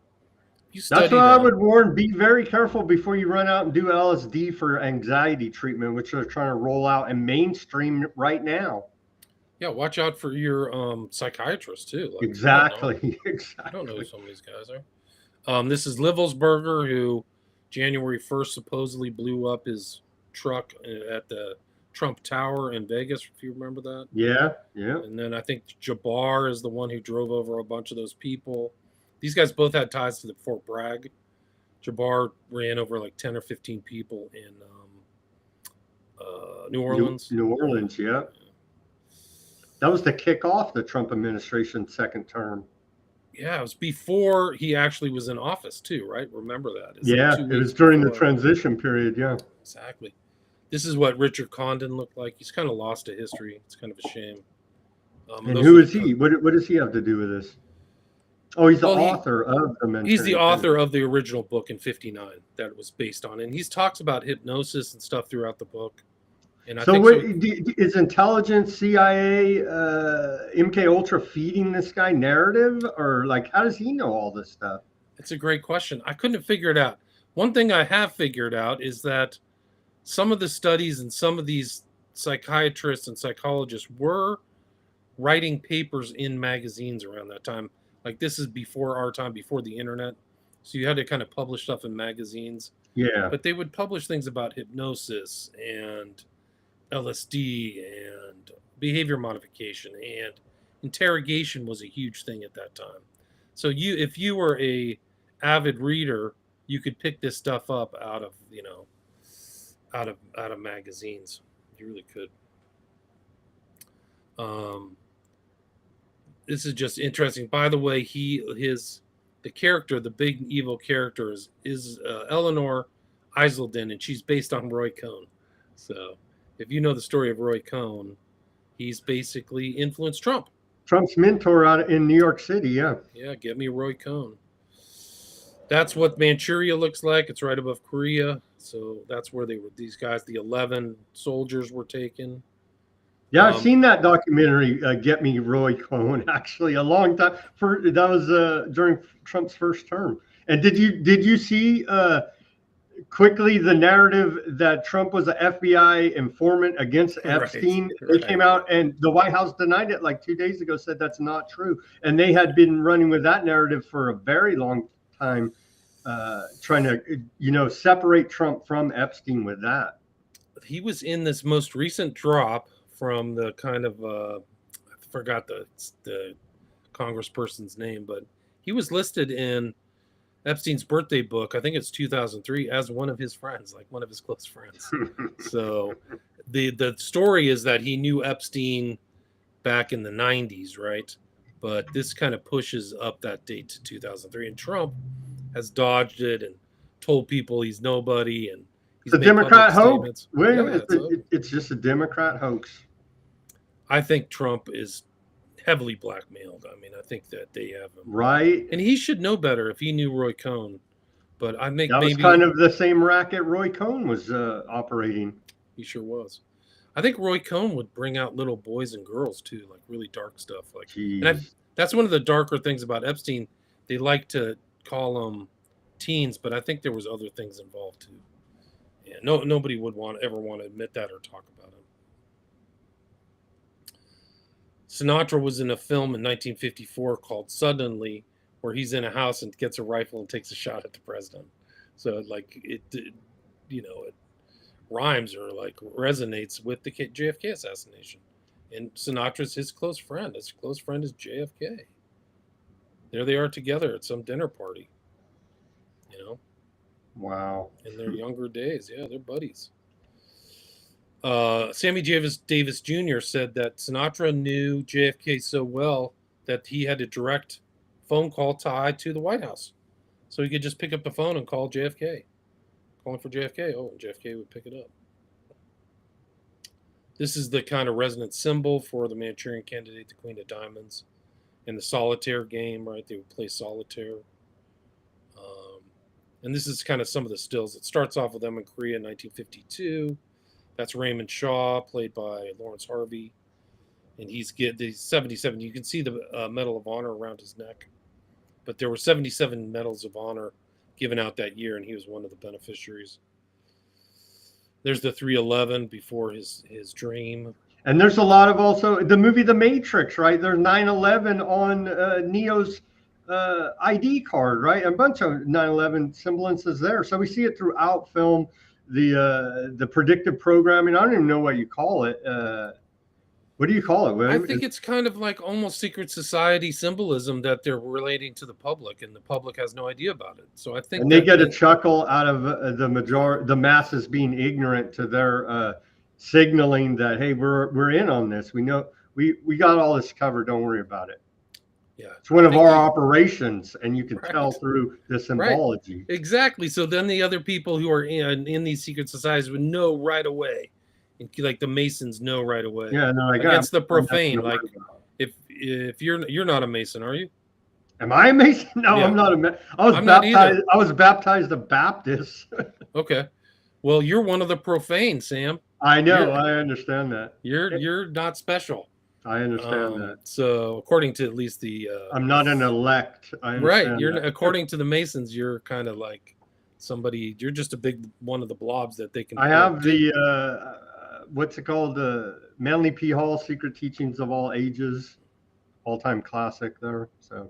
That's why I would warn, be very careful before you run out and do LSD for anxiety treatment, which they're trying to roll out and mainstream right now. Yeah, watch out for your psychiatrist, too. Like, exactly. I don't know who some of these guys are. This is Livelsberger, who January 1st supposedly blew up his truck at the Trump Tower in Vegas, if you remember that. Yeah. And then I think Jabbar is the one who drove over a bunch of those people. These guys both had ties to the Fort Bragg. Jabbar ran over like 10 or 15 people in New Orleans. New Orleans, yeah. That was to kick off the Trump administration's second term. Yeah, it was before he actually was in office too, right? Remember that? It was during the transition period, yeah. Exactly. This is what Richard Condon looked like. He's kind of lost to history. It's kind of a shame. And who is he? What does he have to do with this? Oh, he's the author of the Manchurian. He's the author of the original book in '59 that it was based on. And he talks about hypnosis and stuff throughout the book. And I think is intelligence, CIA, MK Ultra feeding this guy narrative, or like how does he know all this stuff? It's a great question. I couldn't figure it out. One thing I have figured out is that some of the studies and some of these psychiatrists and psychologists were writing papers in magazines around that time. Like this is before our time, before the internet. So you had to kind of publish stuff in magazines. Yeah. But they would publish things about hypnosis and LSD and behavior modification, and interrogation was a huge thing at that time. So if you were a avid reader, you could pick this stuff up out of magazines. You really could. This is just interesting. By the way, the character, the big evil character is Eleanor Eiselden, and she's based on Roy Cohn. So if you know the story of Roy Cohn, he's basically influenced Trump. Trump's mentor out in New York City, yeah. Yeah, get me Roy Cohn. That's what Manchuria looks like. It's right above Korea. So that's where these guys, the 11 soldiers were taken. Yeah, I've seen that documentary, Get Me Roy Cohn, actually, a long time. That was during Trump's first term. And did you see quickly the narrative that Trump was an FBI informant against Epstein? They came out and the White House denied it like 2 days ago, said that's not true. And they had been running with that narrative for a very long time, trying to, separate Trump from Epstein with that. He was in this most recent drop from the kind of, I forgot the congressperson's name, but he was listed in Epstein's birthday book, I think it's 2003, as one of his friends, like one of his close friends. So the story is that he knew Epstein back in the 90s, right? But this kind of pushes up that date to 2003. And Trump has dodged it and told people he's nobody. And he's it's a Democrat hoax. Yeah, it's just a Democrat hoax. I think Trump is heavily blackmailed. I mean, I think that they have him. Right. And he should know better if he knew Roy Cohn. But I think that was maybe kind of the same racket Roy Cohn was operating. He sure was. I think Roy Cohn would bring out little boys and girls too, like really dark stuff. Like, and that's one of the darker things about Epstein. They like to call them teens, but I think there was other things involved too. Yeah, nobody would ever want to admit that or talk about him. Sinatra was in a film in 1954 called Suddenly, where he's in a house and gets a rifle and takes a shot at the president. So like it rhymes or like resonates with the JFK assassination. And Sinatra's his close friend. His close friend is JFK. There they are together at some dinner party. Wow. In their younger days. Yeah, they're buddies. Sammy Davis Jr. said that Sinatra knew JFK so well that he had a direct phone call tied to the White House. So he could just pick up the phone and call JFK. Calling for JFK. Oh, and JFK would pick it up. This is the kind of resonant symbol for the Manchurian Candidate, the Queen of Diamonds. In the solitaire game, right? They would play solitaire. And this is kind of some of the stills. It starts off with them in Korea in 1952. That's Raymond Shaw, played by Lawrence Harvey. And he's 77. You can see the Medal of Honor around his neck. But there were 77 Medals of Honor given out that year, and he was one of the beneficiaries. There's the 311 before his dream. And there's a lot of also the movie The Matrix, right? There's 9/11 on Neo's ID card, right? A bunch of 9/11 semblances there. So we see it throughout film. The predictive programming. I don't even know what you call it. What do you call it, William? I think it's kind of like almost secret society symbolism that they're relating to the public, and the public has no idea about it. So I think, and they get a chuckle out of the masses being ignorant to their signaling that, hey, we're in on this. We know we got all this covered. Don't worry about it. Yeah, it's one of our operations, and you can tell through the symbology. Right. Exactly. So then the other people who are in these secret societies would know right away, like the Masons know right away. Yeah, no, against the profane. Like if you're not a Mason, are you? Am I a Mason? No, yeah. I'm not a Mason. I was baptized a Baptist. Okay, well, you're one of the profane, Sam. I know. I understand that. You're not special. I understand that. So, according to at least the, I'm not an elect. Right. According to the Masons, you're kind of like somebody. You're just a big one of the blobs that they can. I have the what's it called? The Manly P. Hall Secret Teachings of All Ages, all-time classic there. So,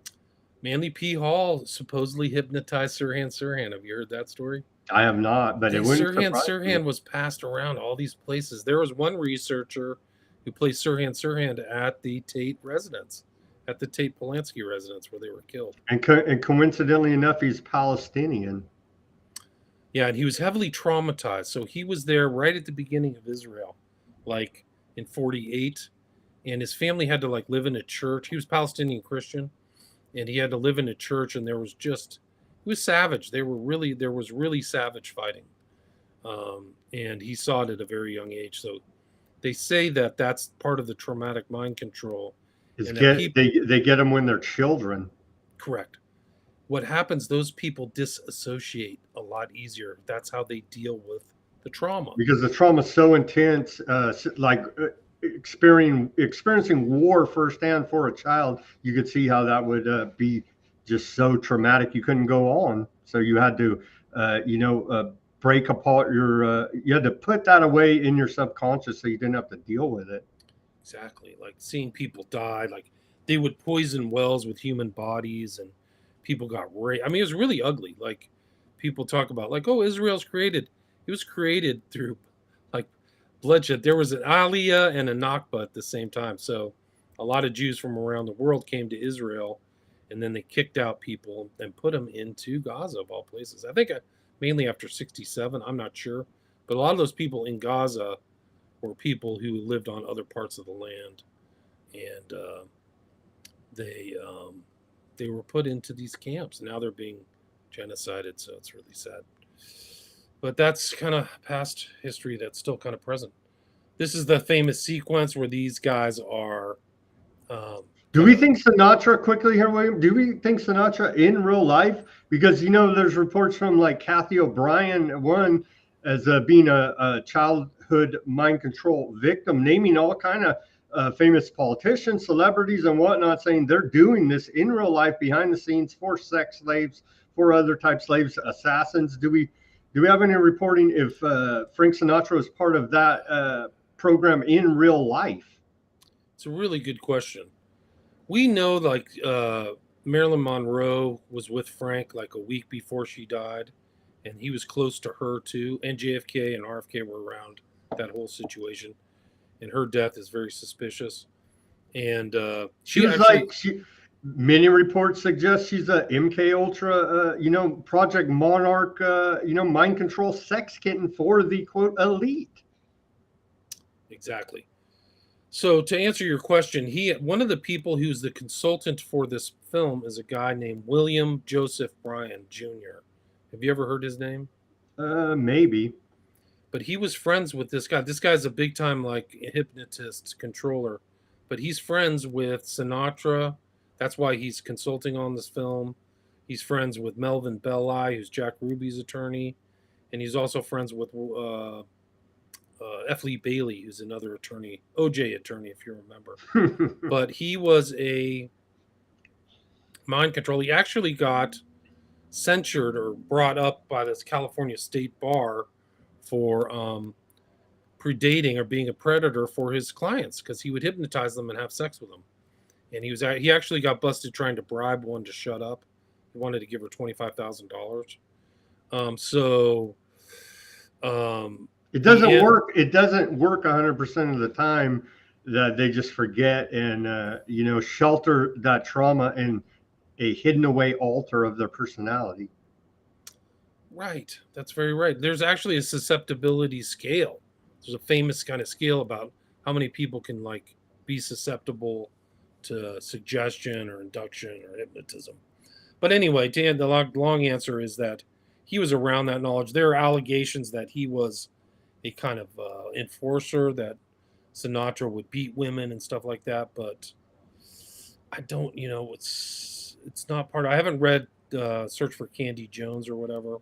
Manly P. Hall supposedly hypnotized Sirhan Sirhan. Have you heard that story? I have not, but it wouldn't Sirhan Sirhan was passed around all these places. There was one researcher who placed Sirhan Sirhan at the Tate residence, at the Tate Polanski residence where they were killed. And coincidentally enough, he's Palestinian. Yeah, and he was heavily traumatized. So he was there right at the beginning of Israel, like in 1948. And his family had to like live in a church. He was Palestinian Christian, and he had to live in a church. And there was he was savage. There was really savage fighting. And he saw it at a very young age. So they say that that's part of the traumatic mind control. Is And that they get them when they're children. correct. What happens, those people disassociate a lot easier. That's how they deal with the trauma. Because the trauma is so intense, experiencing war firsthand for a child, you could see how that would be just so traumatic. You couldn't go on, so you had to, break apart you had to put that away in your subconscious so you didn't have to deal with it. Exactly. Like seeing people die, like they would poison wells with human bodies, and people got raped. I mean, it was really ugly. Like people talk about, like, oh, Israel's created. It was created through like bloodshed. There was an Aliyah and a Nakba at the same time. So a lot of Jews from around the world came to Israel, and then they kicked out people and put them into Gaza, of all places. I think mainly after 67. I'm not sure. But a lot of those people in Gaza were people who lived on other parts of the land. And they were put into these camps. Now they're being genocided. So it's really sad. But that's kind of past history that's still kind of present. This is the famous sequence where these guys are. Do we think Sinatra, quickly here, William? Do we think Sinatra in real life? Because, there's reports from like Kathy O'Brien, one as being a childhood mind control victim, naming all kind of famous politicians, celebrities, and whatnot, saying they're doing this in real life behind the scenes for sex slaves, for other type slaves, assassins. Do we have any reporting if Frank Sinatra was part of that program in real life? It's a really good question. We know, like, Marilyn Monroe was with Frank like a week before she died, and he was close to her too. And JFK and RFK were around that whole situation, and her death is very suspicious. And she was actually, many reports suggest she's a MK Ultra, Project Monarch, mind control sex kitten for the quote elite. Exactly. So to answer your question, one of the people who's the consultant for this film is a guy named William Joseph Bryan Jr. Have you ever heard his name? Maybe. But he was friends with this guy. This guy's a big time like hypnotist controller, but he's friends with Sinatra. That's why he's consulting on this film. He's friends with Melvin Belli, who's Jack Ruby's attorney, and he's also friends with F. Lee Bailey, who's another attorney, OJ attorney, if you remember. But he was a mind control. He actually got censured or brought up by this California State Bar for predating or being a predator for his clients, because he would hypnotize them and have sex with them. And he actually got busted trying to bribe one to shut up. He wanted to give her $25,000. It doesn't work. It doesn't work 100% of the time. That they just forget and shelter that trauma in a hidden away altar of their personality. Right. That's very right. There's actually a susceptibility scale. There's a famous kind of scale about how many people can like be susceptible to suggestion or induction or hypnotism. But anyway, Dan, the long answer is that he was around that knowledge. There are allegations that he was a kind of enforcer, that Sinatra would beat women and stuff like that. But I don't, it's not part of, I haven't read Search for Candy Jones or whatever.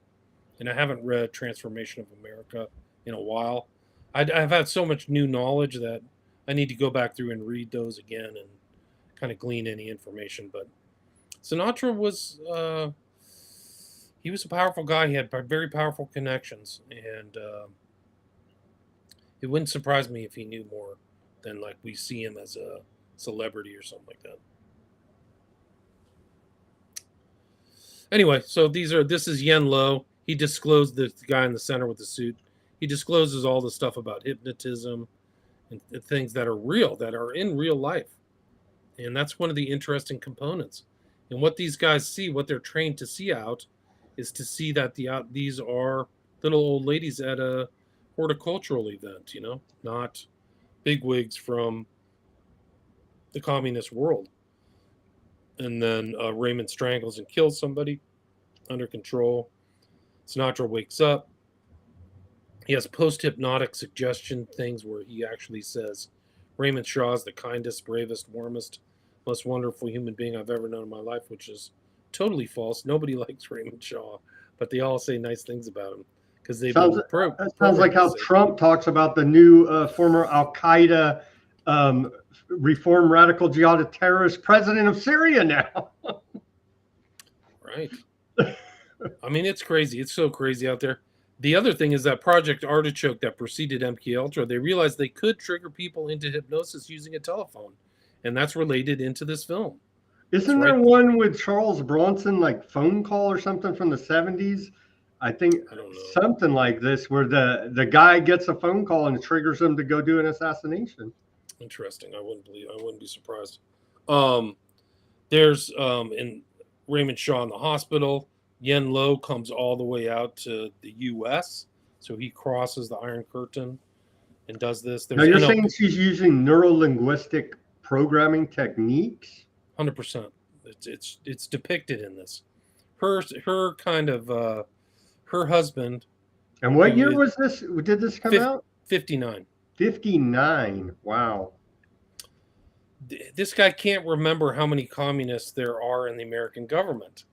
And I haven't read Transformation of America in a while. I've had so much new knowledge that I need to go back through and read those again and kind of glean any information. But Sinatra was, he was a powerful guy. He had very powerful connections. And it wouldn't surprise me if he knew more than like we see him as a celebrity or something like that. Anyway, so this is Yen Lo. He disclosed, the guy in the center with the suit. He discloses all the stuff about hypnotism and things that are real, that are in real life. And that's one of the interesting components. And what these guys see, what they're trained to see out, is to see that these are little old ladies at a horticultural event, not bigwigs from the communist world. And then Raymond strangles and kills somebody under control. Sinatra wakes up, He has post-hypnotic suggestion things where he actually says, Raymond Shaw is the kindest, bravest, warmest, most wonderful human being I've ever known in my life, which is totally false. Nobody likes Raymond Shaw, but they all say nice things about him because they've Sounds been that sounds like programmed how to say. Trump talks about the new former Al Qaeda reform radical jihad terrorist president of Syria now. Right. I mean, it's crazy. It's so crazy out there. The other thing is that Project Artichoke that preceded MK Ultra, they realized they could trigger people into hypnosis using a telephone, and that's related into this film. Isn't That's there right. one with Charles Bronson, like phone call or something from the 70s? I think I don't know. something like this, where the guy gets a phone call and it triggers him to go do an assassination. Interesting. I wouldn't be surprised. There's in Raymond Shaw in the hospital. Yen Lo comes all the way out to the U.S., so he crosses the Iron Curtain and does this. Now you're saying she's using neuro-linguistic programming techniques? 100%. It's depicted in this. Her kind of her husband. And what year was this? Did this come out? 59. 59. Wow. This guy can't remember how many communists there are in the American government,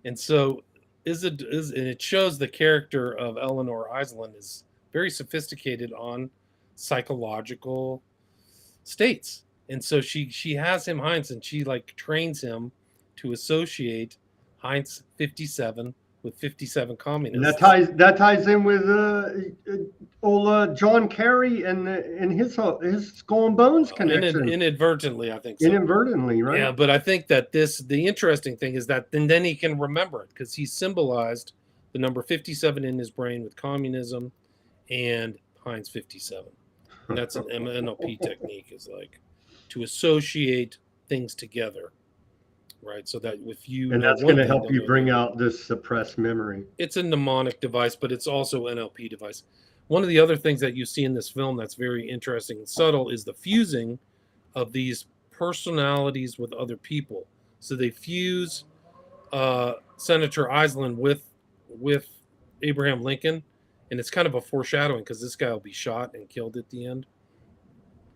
and so and it shows the character of Eleanor Iselin is very sophisticated on psychological states, and so she has him Heinz, and she like trains him to associate Heinz 57 with 57 communists. And that ties in with old John Kerry and his Skull and Bones connection. Inadvertently, I think so. Inadvertently, right? Yeah, but I think that the interesting thing is that then he can remember it because he symbolized the number 57 in his brain with communism and Heinz 57. And that's an NLP technique, is like to associate things together, right? So that if you and that's going to help you bring out this suppressed memory. It's a mnemonic device, but it's also an NLP device. One of the other things that you see in this film that's very interesting and subtle is the fusing of these personalities with other people. So they fuse Senator Iselin with Abraham Lincoln, and it's kind of a foreshadowing because this guy will be shot and killed at the end.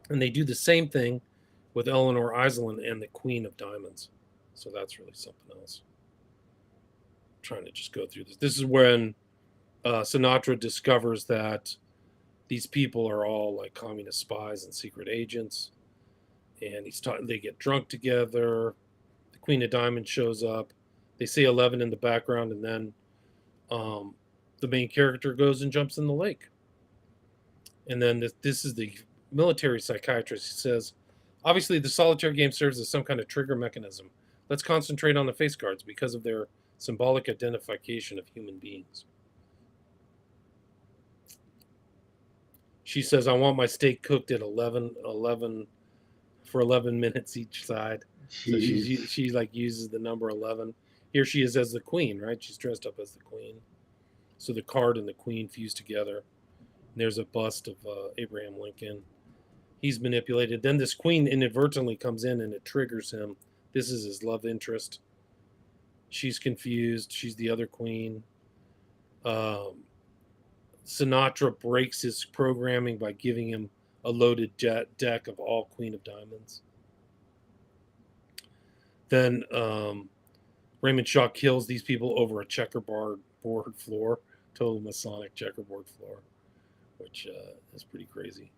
And they do the same thing with Eleanor Iselin and the Queen of Diamonds. So that's really something else. I'm trying to just go through this. This is when Sinatra discovers that these people are all like communist spies and secret agents. And they get drunk together. The Queen of Diamonds shows up. They see 11 in the background, and then the main character goes and jumps in the lake. And then this is the military psychiatrist. He says, obviously, the solitaire game serves as some kind of trigger mechanism. Let's concentrate on the face guards because of their symbolic identification of human beings. She says, I want my steak cooked at 11 for 11 minutes each side. Jeez. So she like uses the number 11. Here she is as the queen, right? She's dressed up as the queen. So the card and the queen fuse together. And there's a bust of Abraham Lincoln. He's manipulated. Then this queen inadvertently comes in and it triggers him. This is his love interest. She's confused. She's the other queen. Sinatra breaks his programming by giving him a loaded deck of all Queen of Diamonds. Then Raymond Shaw kills these people over a checkerboard floor, total Masonic checkerboard floor, which is pretty crazy.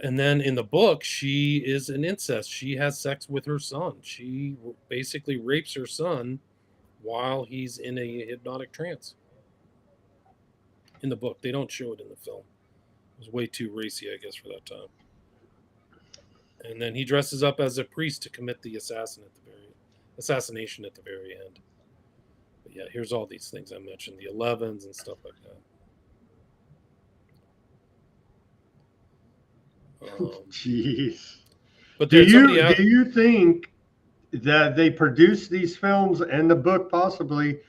And then in the book, she is an incest. She has sex with her son. She basically rapes her son while he's in a hypnotic trance. In the book, they don't show it in the film. It was way too racy, I guess, for that time. And then he dresses up as a priest to commit the assassination at the very end. But yeah, here's all these things I mentioned, the 11s and stuff like that. Jeez. But do you think that they produced these films and the book possibly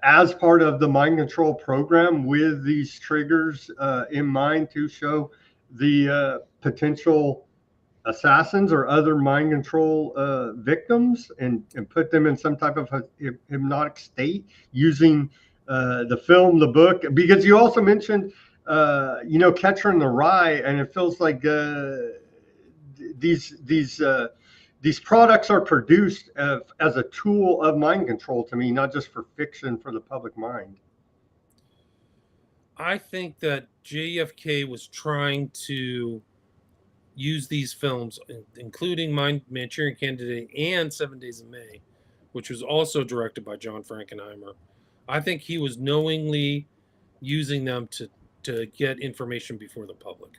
as part of the mind control program with these triggers in mind to show the potential assassins or other mind control victims and put them in some type of hypnotic state using the film, the book, because you also mentioned, Catcher in the Rye, and it feels like these products are produced as a tool of mind control to me, not just for fiction for the public mind. I think that JFK was trying to use these films, including Manchurian Candidate and 7 Days in May, which was also directed by John Frankenheimer. I think he was knowingly using them to get information before the public,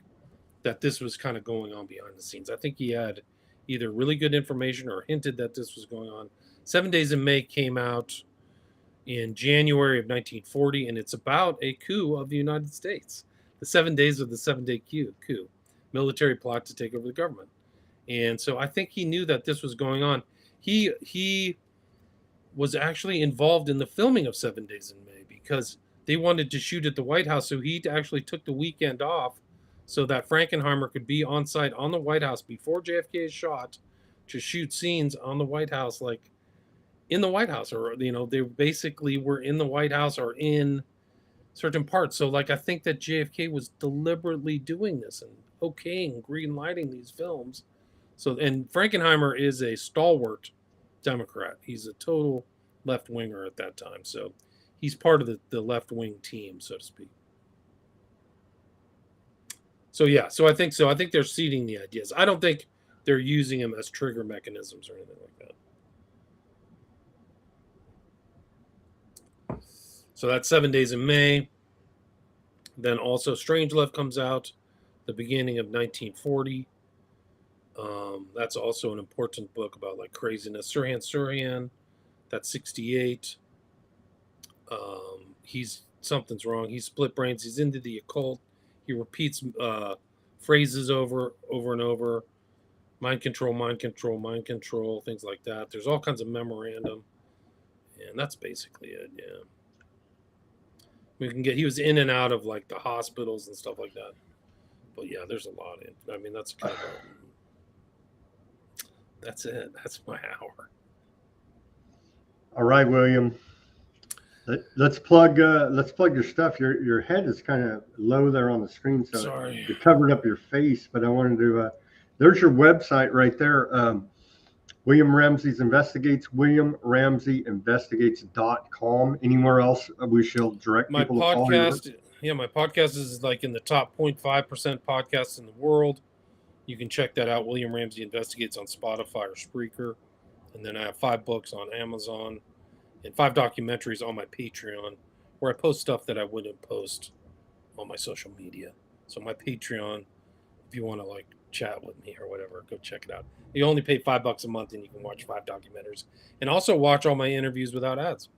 that this was kind of going on behind the scenes. I think he had either really good information or hinted that this was going on. 7 Days in May came out in January of 1940, and it's about a coup of the United States. The 7 days of the 7-day coup, military plot to take over the government. And so I think he knew that this was going on. He was actually involved in the filming of 7 Days in May because they wanted to shoot at the White House. So he actually took the weekend off so that Frankenheimer could be on site on the White House before JFK is shot to shoot scenes on the White House, like in the White House, or, they basically were in the White House or in certain parts. So like, I think that JFK was deliberately doing this and okaying, green lighting these films. So, and Frankenheimer is a stalwart Democrat. He's a total left winger at that time. So he's part of the left wing team, so to speak. So yeah, so I think they're seeding the ideas. I don't think they're using them as trigger mechanisms or anything like that. So that's 7 Days in May. Then also Strangelove comes out the beginning of 1940. That's also an important book about like craziness. Sirhan, that's 68. Something's wrong. He's split brains. He's into the occult. He repeats phrases over and over. Mind control, things like that. There's all kinds of memorandum. And that's basically it, yeah. He was in and out of like the hospitals and stuff like that. But yeah, there's a lot in. I mean, that's kind of that's it. That's my hour. All right, William. Let's plug your stuff. Your head is kind of low there on the screen, so Sorry. You covered up your face. But I wanted to. There's your website right there. William Ramsey's Investigates. WilliamRamseyInvestigates.com. Anywhere else we shall direct my people podcast. to Yeah, my podcast is like in the top 0.5% podcasts in the world. You can check that out. William Ramsey Investigates on Spotify or Spreaker. And then I have 5 books on Amazon and 5 documentaries on my Patreon, where I post stuff that I wouldn't post on my social media. So my Patreon, if you want to like chat with me or whatever, go check it out. You only pay $5 a month and you can watch 5 documentaries and also watch all my interviews without ads.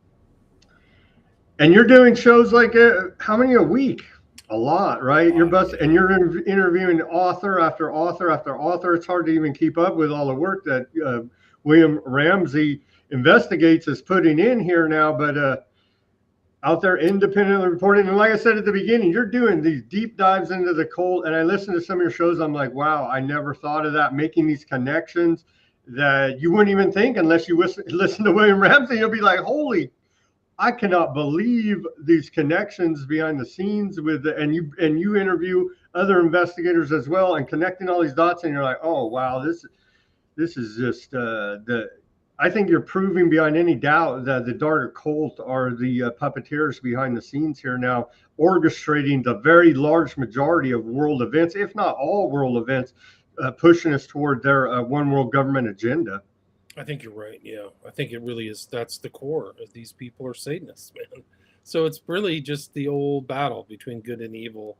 And you're doing shows like how many a week? A lot, right? You're interviewing author after author after author. It's hard to even keep up with all the work that William Ramsey Investigates is putting in here now, but out there independently reporting. And like I said at the beginning, you're doing these deep dives into the cult. And I listen to some of your shows. I'm like, wow, I never thought of that, making these connections that you wouldn't even think unless you listen to William Ramsey. You'll be like, holy, I cannot believe these connections behind the scenes and you interview other investigators as well and connecting all these dots. And you're like, oh, wow, this is just I think you're proving beyond any doubt that the dark occult are the puppeteers behind the scenes here now, orchestrating the very large majority of world events, if not all world events, pushing us toward their one world government agenda. I think you're right. Yeah, I think it really is. That's the core. These people are Satanists, man. So it's really just the old battle between good and evil.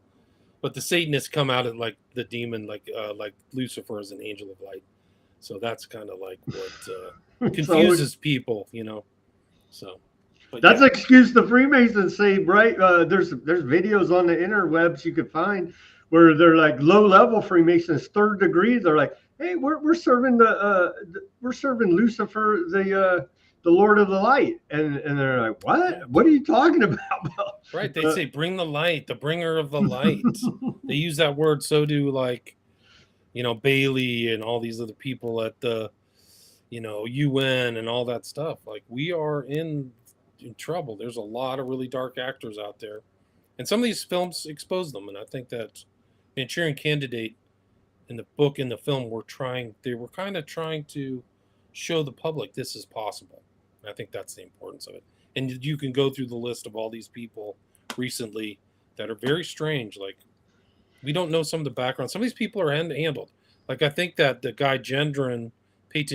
But the Satanists come out at like the demon, like Lucifer is an angel of light. So that's kind of like what confuses people, So that's an excuse the Freemasons say, right? There's videos on the interwebs you could find where they're like low-level Freemasons, 3rd degree. They're like, hey, we're serving Lucifer, the Lord of the Light, and they're like, what? What are you talking about? Right? They say, bring the light, the bringer of the light. They use that word. So do Bailey and all these other people at the, UN and all that stuff. Like we are in in trouble. There's a lot of really dark actors out there, and some of these films expose them. And I think that Manchurian Candidate in the book and the film were kind of trying to show the public this is possible. And I think that's the importance of it. And you can go through the list of all these people recently that are very strange. Like, we don't know some of the background. Some of these people are handled. Like, I think that the guy Peyton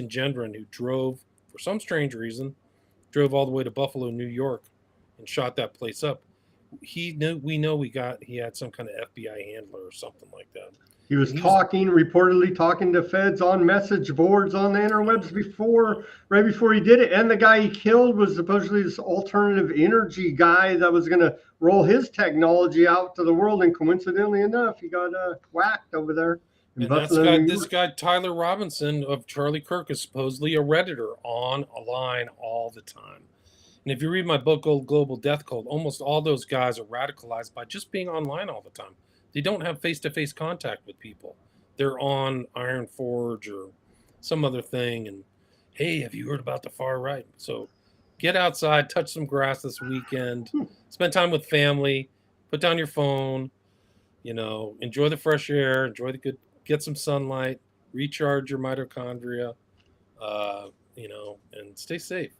Gendron, who drove, for some strange reason, drove all the way to Buffalo, New York, and shot that place up. He had some kind of FBI handler or something like that. He was reportedly talking to feds on message boards on the interwebs right before he did it. And the guy he killed was supposedly this alternative energy guy that was going to roll his technology out to the world. And coincidentally enough, he got whacked over there. This guy, Tyler Robinson of Charlie Kirk, is supposedly a Redditor online all the time. And if you read my book, Old Global Death Cult, almost all those guys are radicalized by just being online all the time. They don't have face-to-face contact with people. They're on Iron Forge or some other thing. And, hey, have you heard about the far right? So get outside, touch some grass this weekend, spend time with family, put down your phone, enjoy the fresh air, get some sunlight, recharge your mitochondria, and stay safe.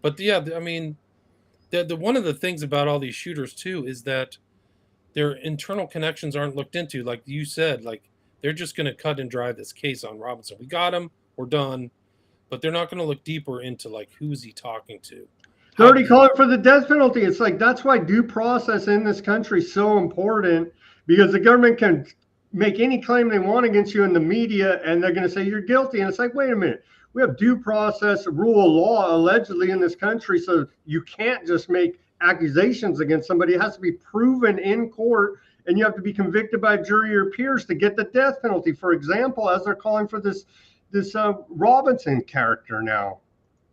But yeah, I mean, the one of the things about all these shooters too is that their internal connections aren't looked into. Like you said, like they're just going to cut and dry this case on Robinson. We got him, we're done, but they're not going to look deeper into like who's he talking to. They're already calling for the death penalty. It's like that's why due process in this country is so important, because the government can make any claim they want against you in the media, and they're going to say you're guilty. And it's like, wait a minute. We have due process, rule of law allegedly in this country, so you can't just make accusations against somebody. It has to be proven in court, and you have to be convicted by a jury or peers to get the death penalty. For example, as they're calling for this Robinson character now.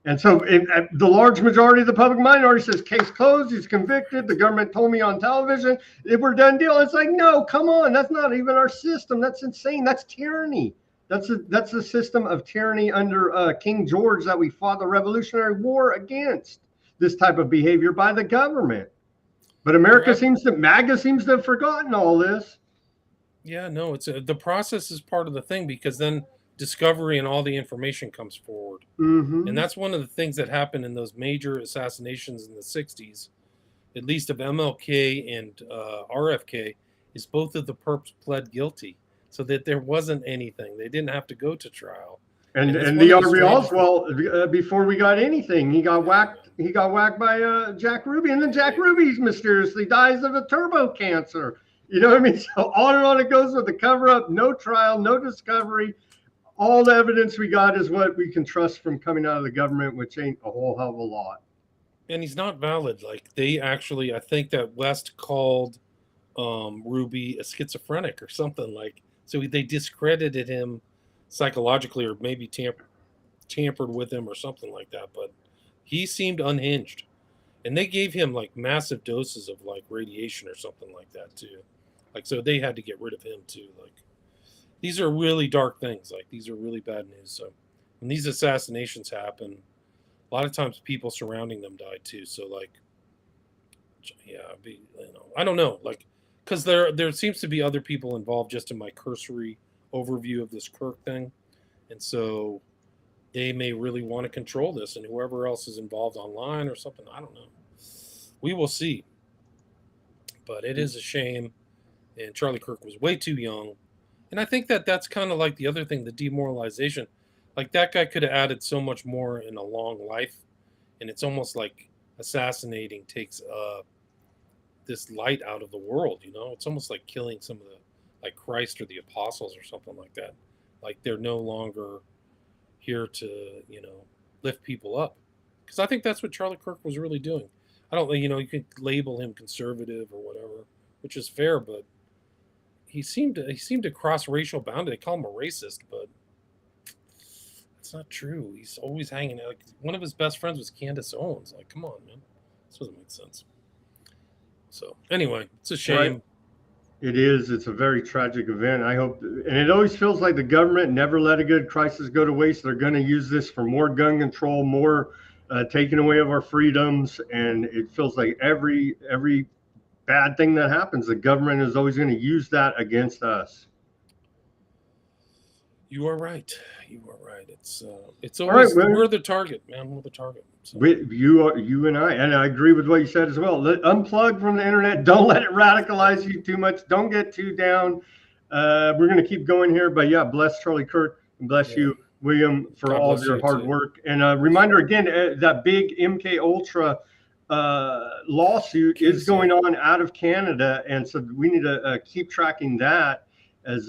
And so the large majority of the public mind already says case closed, he's convicted, the government told me on television, we're done deal. It's like, no, come on, that's not even our system. That's insane. That's tyranny. That's the system of tyranny under King George that we fought the Revolutionary War against, this type of behavior by the government. But MAGA seems to have forgotten all this. Yeah, no, it's the process is part of the thing, because then discovery and all the information comes forward. Mm-hmm. And that's one of the things that happened in those major assassinations in the 60s, at least of MLK and RFK, is both of the perps pled guilty, so that there wasn't anything. They didn't have to go to trial. And the Aubrey Oswald, before we got anything, he got whacked. He got whacked by Jack Ruby, and then Jack Ruby mysteriously dies of a turbo cancer. You know what I mean? So on and on it goes with the cover-up, no trial, no discovery. All the evidence we got is what we can trust from coming out of the government, which ain't a whole hell of a lot. And he's not valid. Like, they actually, I think that West called Ruby a schizophrenic or something like. So they discredited him psychologically, or maybe tampered with him or something like that. But he seemed unhinged, and they gave him like massive doses of like radiation or something like that too. Like, so they had to get rid of him too. Like, these are really dark things. Like, these are really bad news. So when these assassinations happen, a lot of times people surrounding them die too. So like, yeah, I don't know. Like, because there seems to be other people involved just in my cursory overview of this Kirk thing. And so they may really want to control this, and whoever else is involved online or something, I don't know. We will see. But it is a shame. And Charlie Kirk was way too young. And I think that that's kind of like the other thing, the demoralization. Like, that guy could have added so much more in a long life. And it's almost like assassinating takes this light out of the world, you know? It's almost like killing some of the, like Christ or the apostles or something like that. Like, they're no longer here to, lift people up. Because I think that's what Charlie Kirk was really doing. I don't, you could label him conservative or whatever, which is fair, but he seemed to cross racial boundaries. They call him a racist, but it's not true. He's always hanging out. Like, one of his best friends was Candace Owens. Like, come on, man. This doesn't make sense. So anyway, it's a shame. Right. It is. It's a very tragic event. I hope, and it always feels like the government never let a good crisis go to waste. They're going to use this for more gun control, more taking away of our freedoms, and it feels like every bad thing that happens, the government is always going to use that against us. You are right. You are right. It's All always right, we're the target, man. We're the target. So. You and I agree with what you said as well. Unplug from the internet. Don't let it radicalize you too much. Don't get too down. We're going to keep going here, but yeah, bless Charlie Kirk and bless you, William, for God all of bless your you hard too. work. And a reminder again, that big MK Ultra lawsuit is going on out of Canada, and so we need to keep tracking that as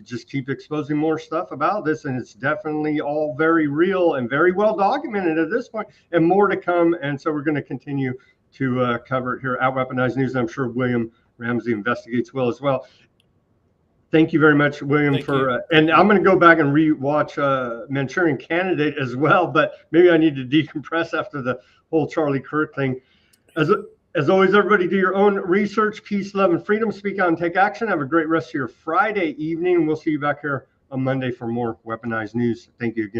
just keep exposing more stuff about this, and it's definitely all very real and very well documented at this point, and more to come. And so we're going to continue to cover it here at Weaponized News. I'm sure William Ramsey investigates well as well. Thank you very much, William, and I'm going to go back and re-watch Manchurian Candidate as well, but maybe I need to decompress after the whole Charlie Kirk thing. As always, everybody do your own research. Peace, love, and freedom. Speak out and take action. Have a great rest of your Friday evening. We'll see you back here on Monday for more Weaponized News. Thank you again.